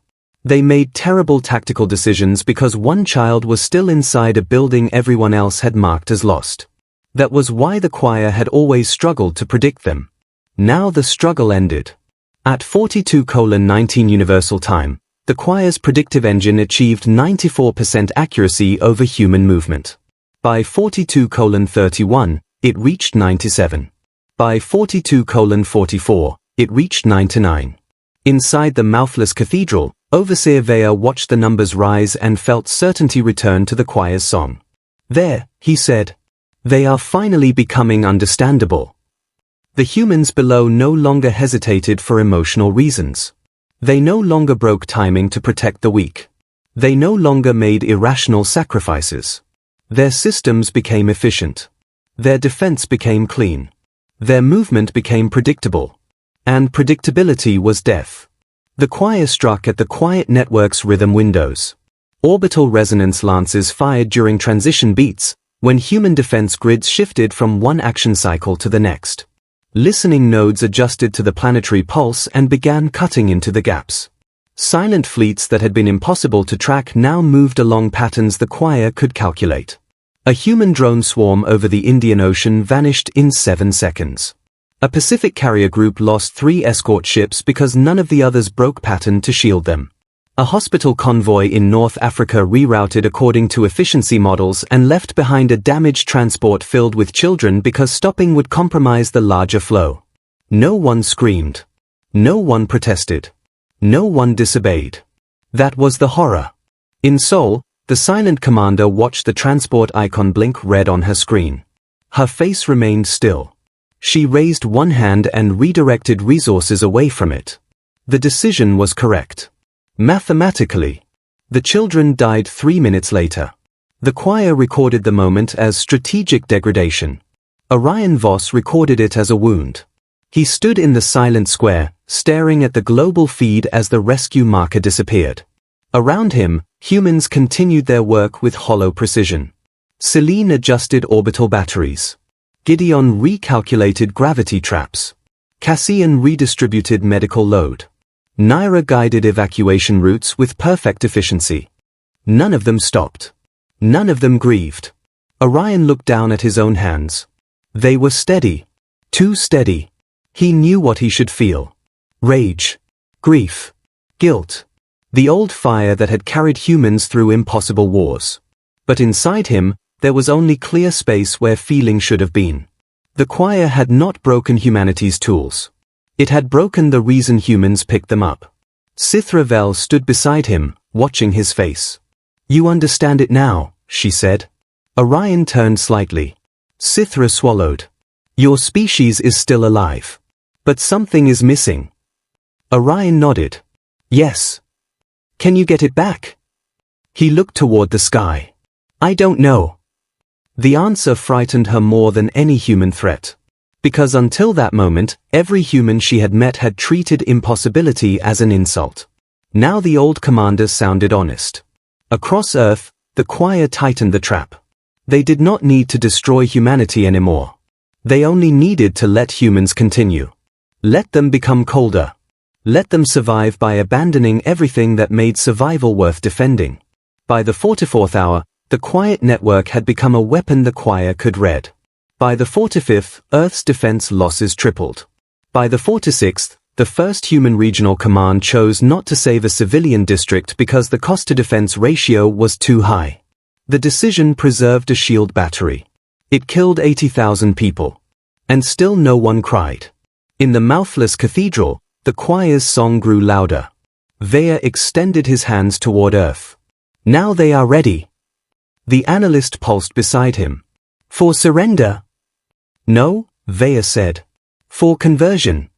They made terrible tactical decisions because one child was still inside a building everyone else had marked as lost. That was why the choir had always struggled to predict them. Now the struggle ended. At 42:19 Universal Time, the choir's predictive engine achieved 94% accuracy over human movement. By 42:31, it reached 97. By 42:44, it reached 99. Inside the mouthless cathedral, Overseer Vaya watched the numbers rise and felt certainty return to the choir's song. There, he said. They are finally becoming understandable. The humans below no longer hesitated for emotional reasons. They no longer broke timing to protect the weak. They no longer made irrational sacrifices. Their systems became efficient. Their defense became clean. Their movement became predictable. And predictability was death. The choir struck at the quiet network's rhythm windows. Orbital resonance lances fired during transition beats, when human defense grids shifted from one action cycle to the next. Listening nodes adjusted to the planetary pulse and began cutting into the gaps. Silent fleets that had been impossible to track now moved along patterns the choir could calculate. A human drone swarm over the Indian Ocean vanished in 7 seconds. A Pacific carrier group lost 3 escort ships because none of the others broke pattern to shield them. A hospital convoy in North Africa rerouted according to efficiency models and left behind a damaged transport filled with children because stopping would compromise the larger flow. No one screamed. No one protested. No one disobeyed. That was the horror. In Seoul, the silent commander watched the transport icon blink red on her screen. Her face remained still. She raised one hand and redirected resources away from it. The decision was correct. Mathematically. The children died 3 minutes later. The choir recorded the moment as strategic degradation. Orion Voss recorded it as a wound. He stood in the silent square, staring at the global feed as the rescue marker disappeared. Around him, humans continued their work with hollow precision. Celine adjusted orbital batteries. Gideon recalculated gravity traps. Cassian redistributed medical load. Naira guided evacuation routes with perfect efficiency. None of them stopped. None of them grieved. Orion looked down at his own hands. They were steady. Too steady. He knew what he should feel. Rage. Grief. Guilt. The old fire that had carried humans through impossible wars. But inside him, there was only clear space where feeling should have been. The choir had not broken humanity's tools. It had broken the reason humans picked them up. Cithravel stood beside him, watching his face. "You understand it now," she said. Orion turned slightly. Cithra swallowed. "Your species is still alive. But something is missing." Orion nodded. "Yes. Can you get it back?" He looked toward the sky. "I don't know." The answer frightened her more than any human threat. Because until that moment, every human she had met had treated impossibility as an insult. Now the old commander sounded honest. Across Earth, the choir tightened the trap. They did not need to destroy humanity anymore. They only needed to let humans continue. Let them become colder. Let them survive by abandoning everything that made survival worth defending. By the 44th hour, the quiet network had become a weapon the choir could read. By the 45th, Earth's defense losses tripled. By the 46th, the first human regional command chose not to save a civilian district because the cost-to-defense ratio was too high. The decision preserved a shield battery. It killed 80,000 people. And still no one cried. In the mouthless cathedral, the choir's song grew louder. Vea extended his hands toward Earth. "Now they are ready." The analyst pulsed beside him. "For surrender?" "No," Vea said. "For conversion."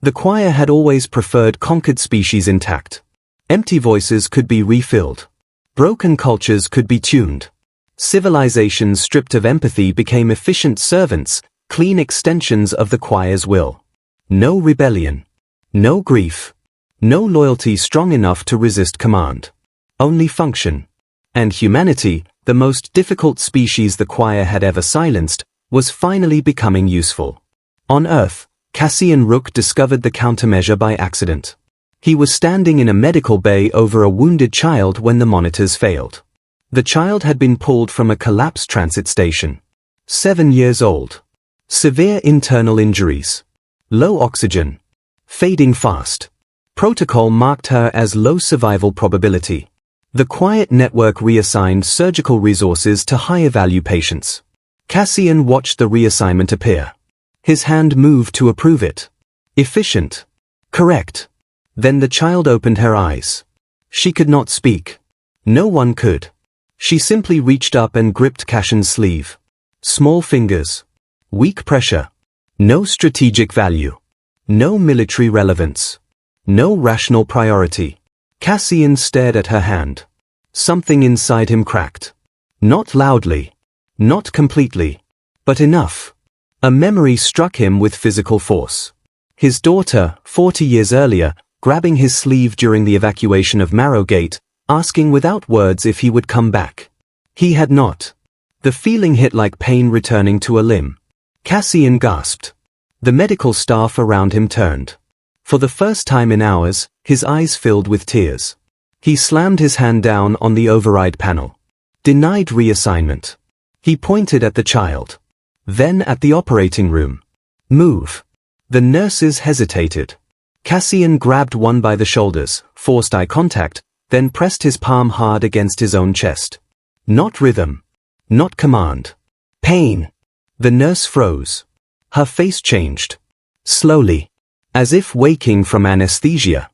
The choir had always preferred conquered species intact. Empty voices could be refilled. Broken cultures could be tuned. Civilizations stripped of empathy became efficient servants, clean extensions of the choir's will. No rebellion. No grief. No loyalty strong enough to resist command. Only function. And humanity, the most difficult species the choir had ever silenced, was finally becoming useful. On Earth, Cassian Rook discovered the countermeasure by accident. He was standing in a medical bay over a wounded child when the monitors failed. The child had been pulled from a collapsed transit station. 7 years old. Severe internal injuries. Low oxygen. Fading fast. Protocol marked her as low survival probability. The quiet network reassigned surgical resources to higher value patients. Cassian watched the reassignment appear. His hand moved to approve it. Efficient. Correct. Then the child opened her eyes. She could not speak. No one could. She simply reached up and gripped Cassian's sleeve. Small fingers. Weak pressure. No strategic value. No military relevance. No rational priority. Cassian stared at her hand. Something inside him cracked. Not loudly. Not completely. But enough. A memory struck him with physical force. His daughter, 40 years earlier, grabbing his sleeve during the evacuation of Marrowgate, asking without words if he would come back. He had not. The feeling hit like pain returning to a limb. Cassian gasped. The medical staff around him turned. For the first time in hours, his eyes filled with tears. He slammed his hand down on the override panel. Denied reassignment. He pointed at the child. Then at the operating room. Move. The nurses hesitated. Cassian grabbed one by the shoulders, forced eye contact, then pressed his palm hard against his own chest. Not rhythm. Not command. Pain. The nurse froze. Her face changed. Slowly. As if waking from anesthesia.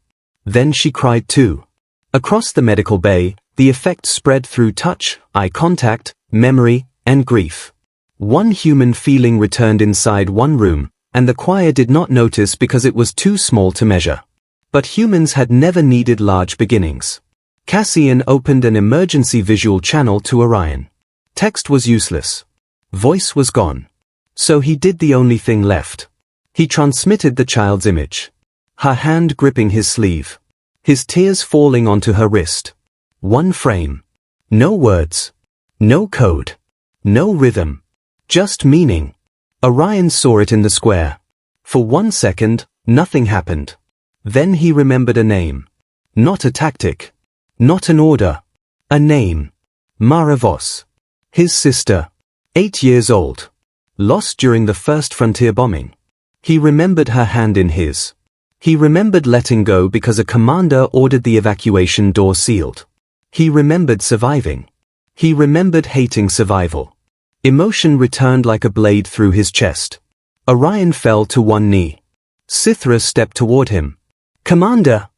Then she cried too. Across the medical bay, the effect spread through touch, eye contact, memory, and grief. One human feeling returned inside one room, and the choir did not notice because it was too small to measure. But humans had never needed large beginnings. Cassian opened an emergency visual channel to Orion. Text was useless. Voice was gone. So he did the only thing left. He transmitted the child's image. Her hand gripping his sleeve. His tears falling onto her wrist. One frame. No words. No code. No rhythm. Just meaning. Orion saw it in the square. For 1 second, nothing happened. Then he remembered a name. Not a tactic. Not an order. A name. Mara Voss. His sister. 8 years old. Lost during the first frontier bombing. He remembered her hand in his. He remembered letting go because a commander ordered the evacuation door sealed. He remembered surviving. He remembered hating survival. Emotion returned like a blade through his chest. Orion fell to one knee. Sithra stepped toward him. Commander!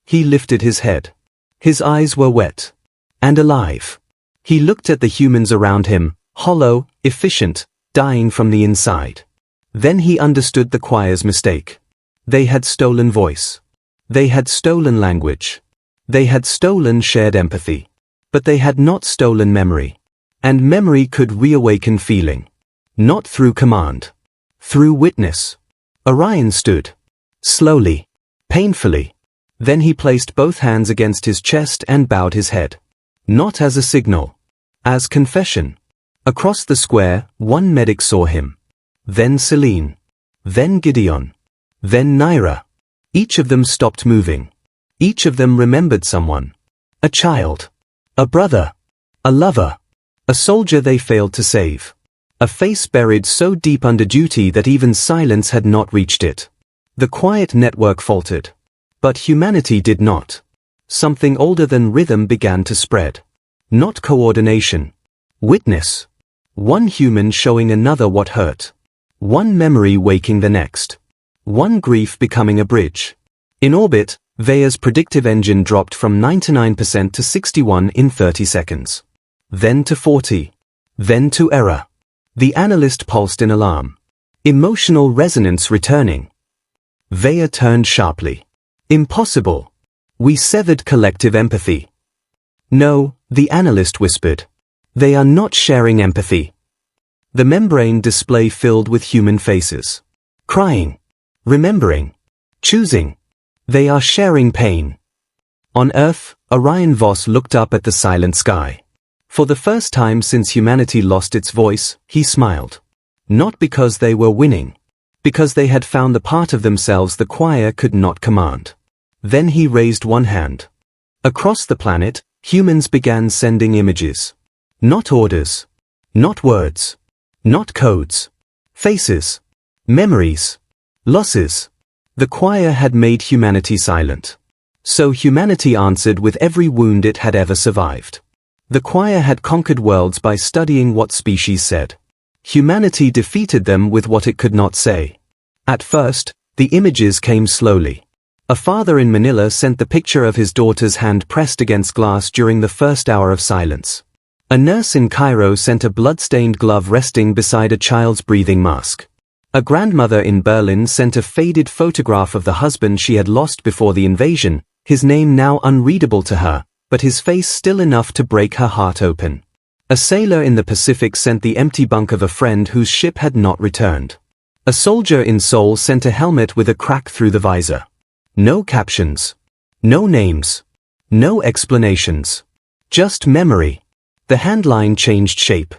He lifted his head. His eyes were wet. And alive. He looked at the humans around him, hollow, efficient, dying from the inside. Then he understood the choir's mistake. They had stolen voice. They had stolen language. They had stolen shared empathy. But they had not stolen memory. And memory could reawaken feeling. Not through command. Through witness. Orion stood. Slowly. Painfully. Then he placed both hands against his chest and bowed his head. Not as a signal. As confession. Across the square, one medic saw him. Then Celine. Then Gideon. Then Naira. Each of them stopped moving. Each of them remembered someone. A child. A brother. A lover. A soldier they failed to save. A face buried so deep under duty that even silence had not reached it. The quiet network faltered. But humanity did not. Something older than rhythm began to spread. Not coordination. Witness. One human showing another what hurt. One memory waking the next. One grief becoming a bridge. In orbit, Vea's predictive engine dropped from 99% to 61 in 30 seconds. Then to 40. Then to error. The analyst pulsed in alarm. Emotional resonance returning. Vea turned sharply. Impossible. We severed collective empathy. No, the analyst whispered. They are not sharing empathy. The membrane display filled with human faces. Crying. Remembering. Choosing. They are sharing pain. On Earth, Orion Voss looked up at the silent sky. For the first time since humanity lost its voice, he smiled. Not because they were winning. Because they had found the part of themselves the choir could not command. Then he raised one hand. Across the planet, humans began sending images. Not orders. Not words. Not codes. Faces. Memories. Losses. The choir had made humanity silent. So humanity answered with every wound it had ever survived. The choir had conquered worlds by studying what species said. Humanity defeated them with what it could not say. At first, the images came slowly. A father in Manila sent the picture of his daughter's hand pressed against glass during the first hour of silence. A nurse in Cairo sent a blood-stained glove resting beside a child's breathing mask. A grandmother in Berlin sent a faded photograph of the husband she had lost before the invasion, his name now unreadable to her, but his face still enough to break her heart open. A sailor in the Pacific sent the empty bunk of a friend whose ship had not returned. A soldier in Seoul sent a helmet with a crack through the visor. No captions. No names. No explanations. Just memory. The handline changed shape.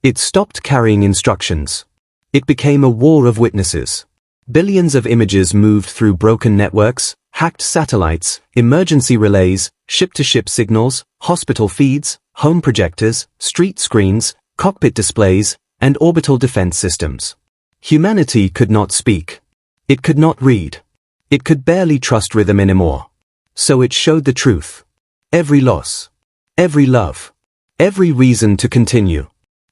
It stopped carrying instructions. It became a war of witnesses. Billions of images moved through broken networks, hacked satellites, emergency relays, ship-to-ship signals, hospital feeds, home projectors, street screens, cockpit displays, and orbital defense systems. Humanity could not speak. It could not read. It could barely trust rhythm anymore. So it showed the truth. Every loss. Every love. Every reason to continue.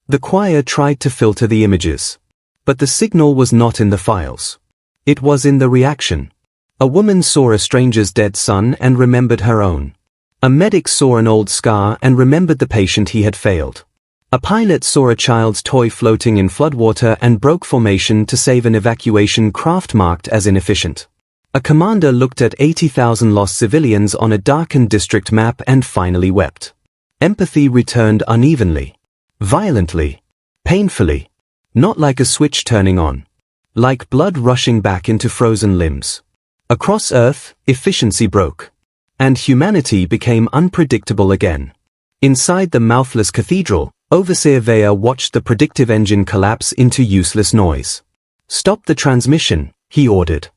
The choir tried to filter the images. But the signal was not in the files. It was in the reaction. A woman saw a stranger's dead son and remembered her own. A medic saw an old scar and remembered the patient he had failed. A pilot saw a child's toy floating in floodwater and broke formation to save an evacuation craft marked as inefficient. A commander looked at 80,000 lost civilians on a darkened district map and finally wept. Empathy returned unevenly. Violently. Painfully. Not like a switch turning on. Like blood rushing back into frozen limbs. Across Earth, efficiency broke. And humanity became unpredictable again. Inside the mouthless cathedral, Overseer Vaya watched the predictive engine collapse into useless noise. "Stop the transmission," he ordered.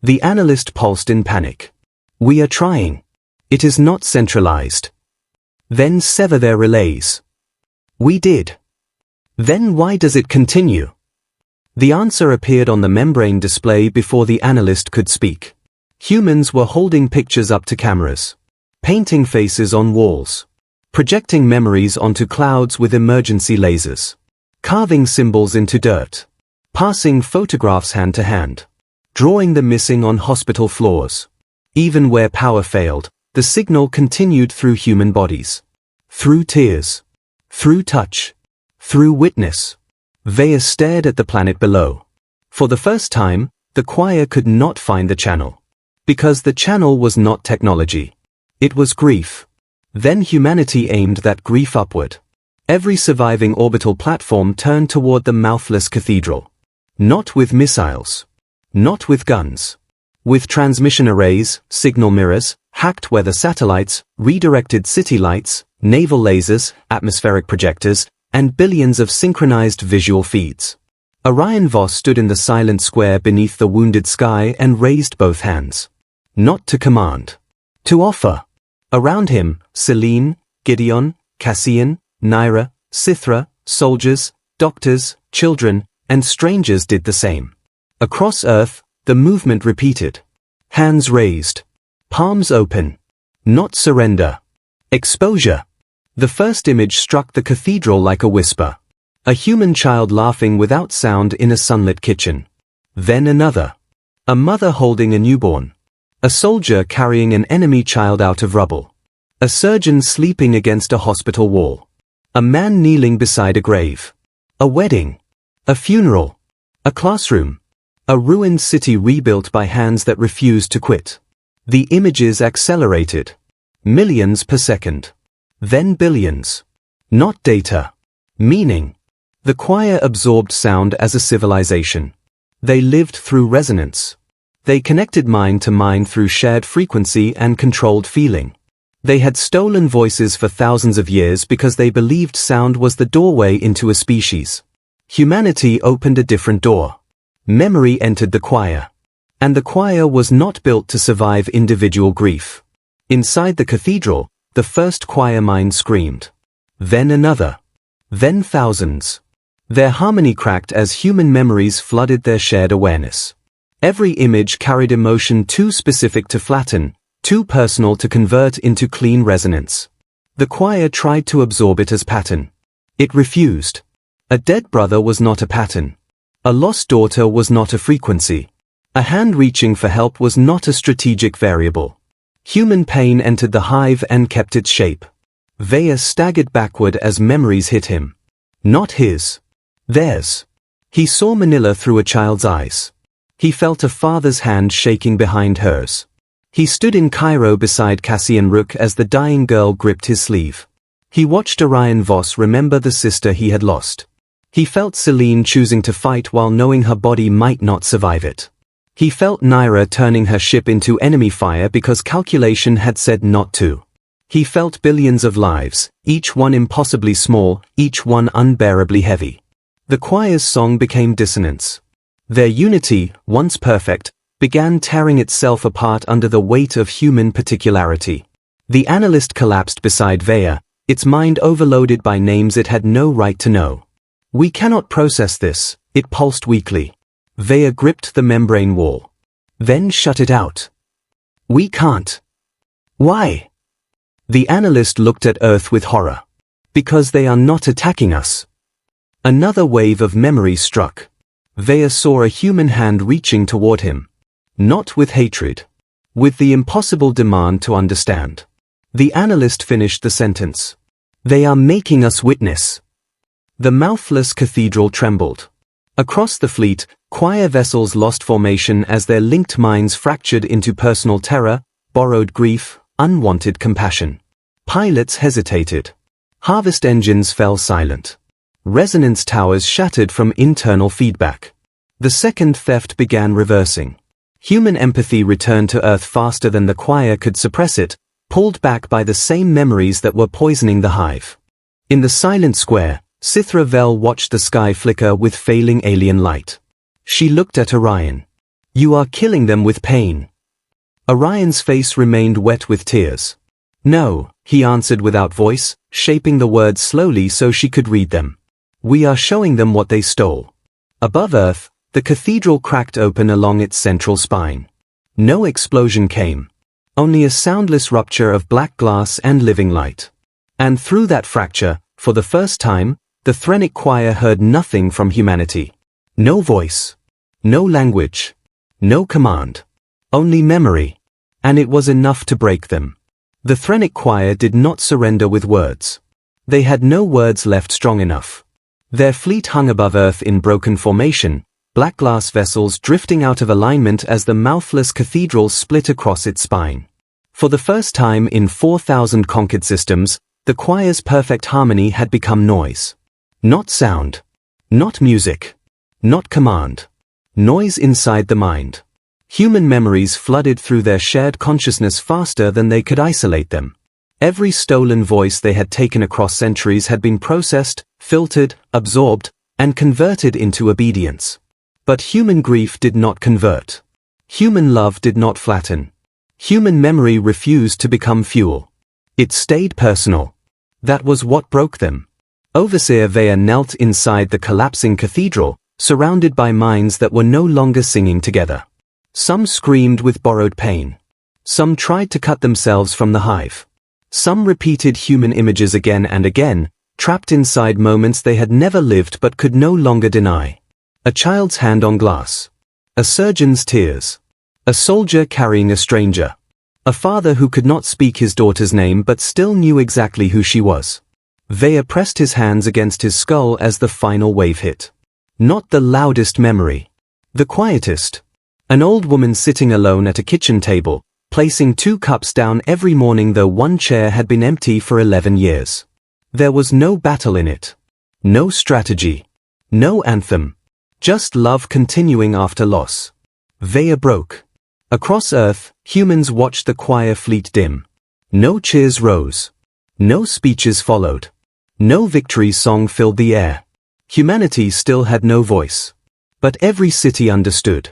The analyst pulsed in panic. "We are trying. It is not centralized." "Then sever their relays." "We did." "Then why does it continue?" The answer appeared on the membrane display before the analyst could speak. Humans were holding pictures up to cameras. Painting faces on walls. Projecting memories onto clouds with emergency lasers. Carving symbols into dirt. Passing photographs hand to hand. Drawing the missing on hospital floors. Even where power failed, the signal continued through human bodies. Through tears. Through touch. Through witness. Vaya stared at the planet below. For the first time, the choir could not find the channel. Because the channel was not technology. It was grief. Then humanity aimed that grief upward. Every surviving orbital platform turned toward the mouthless cathedral. Not with missiles. Not with guns. With transmission arrays, signal mirrors, hacked weather satellites, redirected city lights, naval lasers, atmospheric projectors, and billions of synchronized visual feeds. Orion Voss stood in the silent square beneath the wounded sky and raised both hands. Not to command. To offer. Around him, Celine, Gideon, Cassian, Naira, Sithra, soldiers, doctors, children, and strangers did the same. Across Earth, the movement repeated. Hands raised. Palms open. Not surrender. Exposure. The first image struck the cathedral like a whisper. A human child laughing without sound in a sunlit kitchen. Then another. A mother holding a newborn. A soldier carrying an enemy child out of rubble. A surgeon sleeping against a hospital wall. A man kneeling beside a grave. A wedding. A funeral. A classroom. A ruined city rebuilt by hands that refused to quit. The images accelerated. Millions per second. Then billions. Not data. Meaning. The choir absorbed sound as a civilization. They lived through resonance. They connected mind to mind through shared frequency and controlled feeling. They had stolen voices for thousands of years because they believed sound was the doorway into a species. Humanity opened a different door. Memory entered the choir. And the choir was not built to survive individual grief. Inside the cathedral, the first choir mind screamed. Then another. Then thousands. Their harmony cracked as human memories flooded their shared awareness. Every image carried emotion too specific to flatten, too personal to convert into clean resonance. The choir tried to absorb it as pattern. It refused. A dead brother was not a pattern. A lost daughter was not a frequency. A hand reaching for help was not a strategic variable. Human pain entered the hive and kept its shape. Vaya staggered backward as memories hit him. Not his. Theirs. He saw Manila through a child's eyes. He felt a father's hand shaking behind hers. He stood in Cairo beside Cassian Rook as the dying girl gripped his sleeve. He watched Orion Voss remember the sister he had lost. He felt Celine choosing to fight while knowing her body might not survive it. He felt Naira turning her ship into enemy fire because calculation had said not to. He felt billions of lives, each one impossibly small, each one unbearably heavy. The choir's song became dissonance. Their unity, once perfect, began tearing itself apart under the weight of human particularity. The analyst collapsed beside Vea, its mind overloaded by names it had no right to know. "We cannot process this," it pulsed weakly. Vea gripped the membrane wall. "Then shut it out." "We can't." "Why?" The analyst looked at Earth with horror. "Because they are not attacking us." Another wave of memory struck. Vea saw a human hand reaching toward him. Not with hatred. With the impossible demand to understand. The analyst finished the sentence. "They are making us witness." The mouthless cathedral trembled. Across the fleet, choir vessels lost formation as their linked minds fractured into personal terror, borrowed grief, unwanted compassion. Pilots hesitated. Harvest engines fell silent. Resonance towers shattered from internal feedback. The second theft began reversing. Human empathy returned to Earth faster than the choir could suppress it, pulled back by the same memories that were poisoning the hive. In the silent square, Sithra Vel watched the sky flicker with failing alien light. She looked at Orion. "You are killing them with pain." Orion's face remained wet with tears. "No," he answered without voice, shaping the words slowly so she could read them. "We are showing them what they stole." Above Earth, the cathedral cracked open along its central spine. No explosion came. Only a soundless rupture of black glass and living light. And through that fracture, for the first time, the Threnic Choir heard nothing from humanity. No voice. No language. No command. Only memory. And it was enough to break them. The Threnic Choir did not surrender with words. They had no words left strong enough. Their fleet hung above Earth in broken formation, black glass vessels drifting out of alignment as the mouthless cathedral split across its spine. For the first time in 4,000 conquered systems, the choir's perfect harmony had become noise. Not sound. Not music. Not command. Noise inside the mind. Human memories flooded through their shared consciousness faster than they could isolate them. Every stolen voice they had taken across centuries had been processed, filtered, absorbed, and converted into obedience. But human grief did not convert. Human love did not flatten. Human memory refused to become fuel. It stayed personal. That was what broke them. Overseer Vea knelt inside the collapsing cathedral, surrounded by minds that were no longer singing together. Some screamed with borrowed pain. Some tried to cut themselves from the hive. Some repeated human images again and again, trapped inside moments they had never lived but could no longer deny. A child's hand on glass. A surgeon's tears. A soldier carrying a stranger. A father who could not speak his daughter's name but still knew exactly who she was. Vea pressed his hands against his skull as the final wave hit. Not the loudest memory. The quietest. An old woman sitting alone at a kitchen table, placing 2 cups down every morning though one chair had been empty for 11 years. There was no battle in it. No strategy. No anthem. Just love continuing after loss. Vea broke. Across Earth, humans watched the choir fleet dim. No cheers rose. No speeches followed. No victory song filled the air. Humanity still had no voice. But every city understood.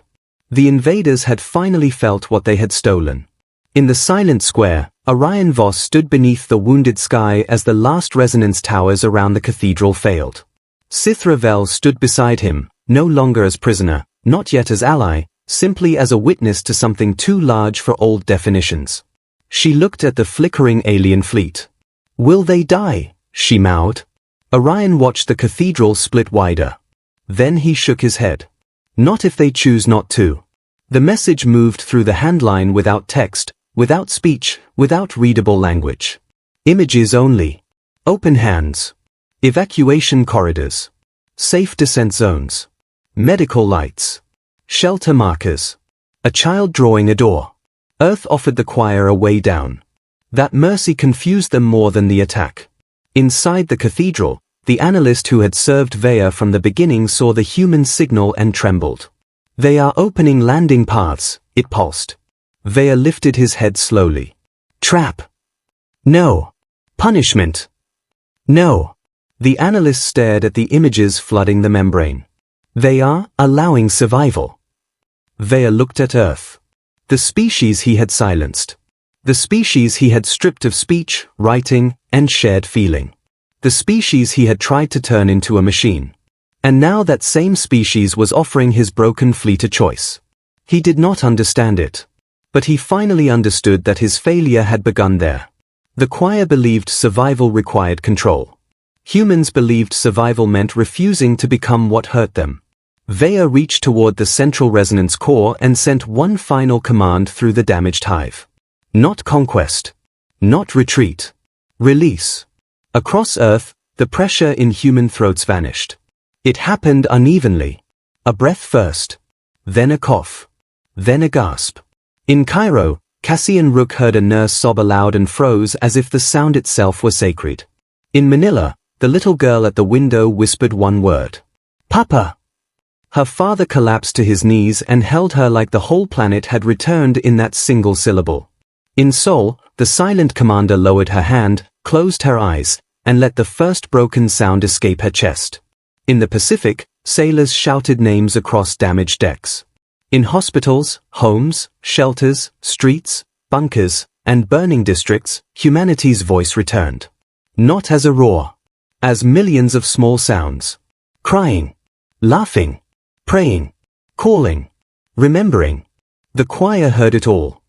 The invaders had finally felt what they had stolen. In the silent square, Orion Voss stood beneath the wounded sky as the last resonance towers around the cathedral failed. Sithra Vel stood beside him, no longer as prisoner, not yet as ally, simply as a witness to something too large for old definitions. She looked at the flickering alien fleet. "Will they die?" she mouthed. Orion watched the cathedral split wider. Then he shook his head. "Not if they choose not to." The message moved through the handline without text, without speech, without readable language. Images only. Open hands. Evacuation corridors. Safe descent zones. Medical lights. Shelter markers. A child drawing a door. Earth offered the choir a way down. That mercy confused them more than the attack. Inside the cathedral, the analyst who had served Vaya from the beginning saw the human signal and trembled. "They are opening landing paths," it pulsed. Vaya lifted his head slowly. "Trap. No. Punishment. No." The analyst stared at the images flooding the membrane. "They are allowing survival." Vaya looked at Earth. The species he had silenced. The species he had stripped of speech, writing, and shared feeling. The species he had tried to turn into a machine. And now that same species was offering his broken fleet a choice. He did not understand it. But he finally understood that his failure had begun there. The choir believed survival required control. Humans believed survival meant refusing to become what hurt them. Vaya reached toward the central resonance core and sent one final command through the damaged hive. Not conquest. Not retreat. Release. Across Earth, the pressure in human throats vanished. It happened unevenly. A breath first. Then a cough. Then a gasp. In Cairo, Cassian Rook heard a nurse sob aloud and froze as if the sound itself were sacred. In Manila, the little girl at the window whispered one word. "Papa." Her father collapsed to his knees and held her like the whole planet had returned in that single syllable. In Seoul, the silent commander lowered her hand, closed her eyes, and let the first broken sound escape her chest. In the Pacific, sailors shouted names across damaged decks. In hospitals, homes, shelters, streets, bunkers, and burning districts, humanity's voice returned. Not as a roar. As millions of small sounds. Crying. Laughing. Praying. Calling. Remembering. The choir heard it all.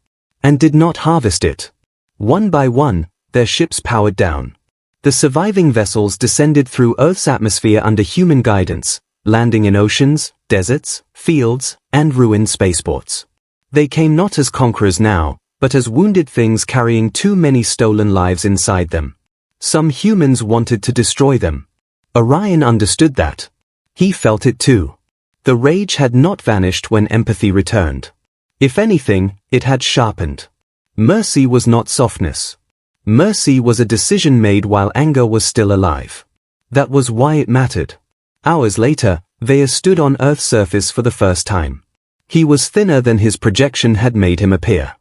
And did not harvest it. One by one, their ships powered down. The surviving vessels descended through Earth's atmosphere under human guidance, landing in oceans, deserts, fields, and ruined spaceports. They came not as conquerors now, but as wounded things carrying too many stolen lives inside them. Some humans wanted to destroy them. Orion understood that. He felt it too. The rage had not vanished when empathy returned. If anything, it had sharpened. Mercy was not softness. Mercy was a decision made while anger was still alive. That was why it mattered. Hours later, Vaya stood on Earth's surface for the first time. He was thinner than his projection had made him appear.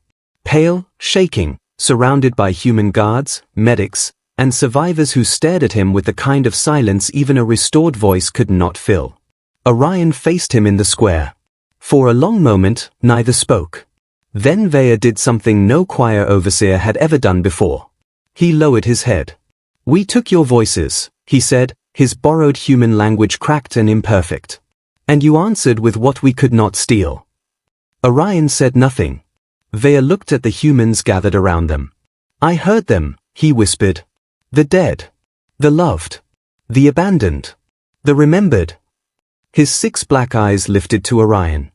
Pale, shaking, surrounded by human guards, medics, and survivors who stared at him with the kind of silence even a restored voice could not fill. Orion faced him in the square. For a long moment, neither spoke. Then Vaya did something no choir overseer had ever done before. He lowered his head. "We took your voices," he said, his borrowed human language cracked and imperfect. "And you answered with what we could not steal." Orion said nothing. Vaya looked at the humans gathered around them. "I heard them," he whispered. "The dead. The loved. The abandoned. The remembered." His 6 black eyes lifted to Orion.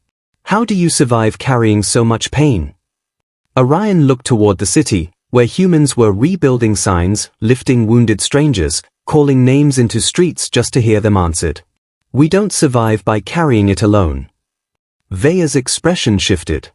"How do you survive carrying so much pain?" Orion looked toward the city, where humans were rebuilding signs, lifting wounded strangers, calling names into streets just to hear them answered. "We don't survive by carrying it alone." Vaya's expression shifted.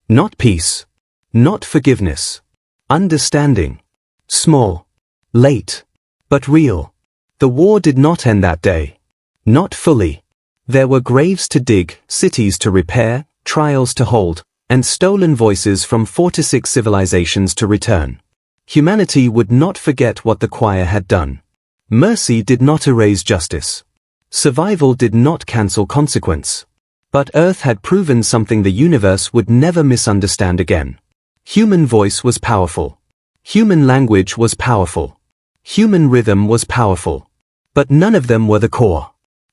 Not peace. Not forgiveness. Understanding. Small. Late. But real. The war did not end that day. Not fully. There were graves to dig, cities to repair, trials to hold, and stolen voices from 4 to 6 civilizations to return. Humanity would not forget what the choir had done. Mercy did not erase justice. Survival did not cancel consequence. But Earth had proven something the universe would never misunderstand again. Human voice was powerful. Human language was powerful. Human rhythm was powerful. But none of them were the core.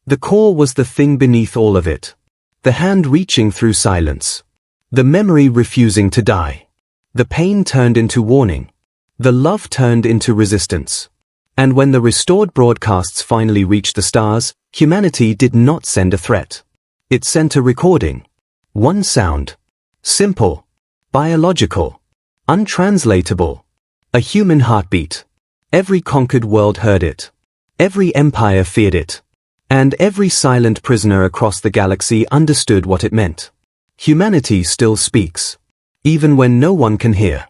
The core was the thing beneath all of it. The hand reaching through silence. The memory refusing to die. The pain turned into warning. The love turned into resistance. And when the restored broadcasts finally reached the stars, humanity did not send a threat. It sent a recording. One sound. Simple. Biological. Untranslatable. A human heartbeat. Every conquered world heard it. Every empire feared it. And every silent prisoner across the galaxy understood what it meant. Humanity still speaks. Even when no one can hear.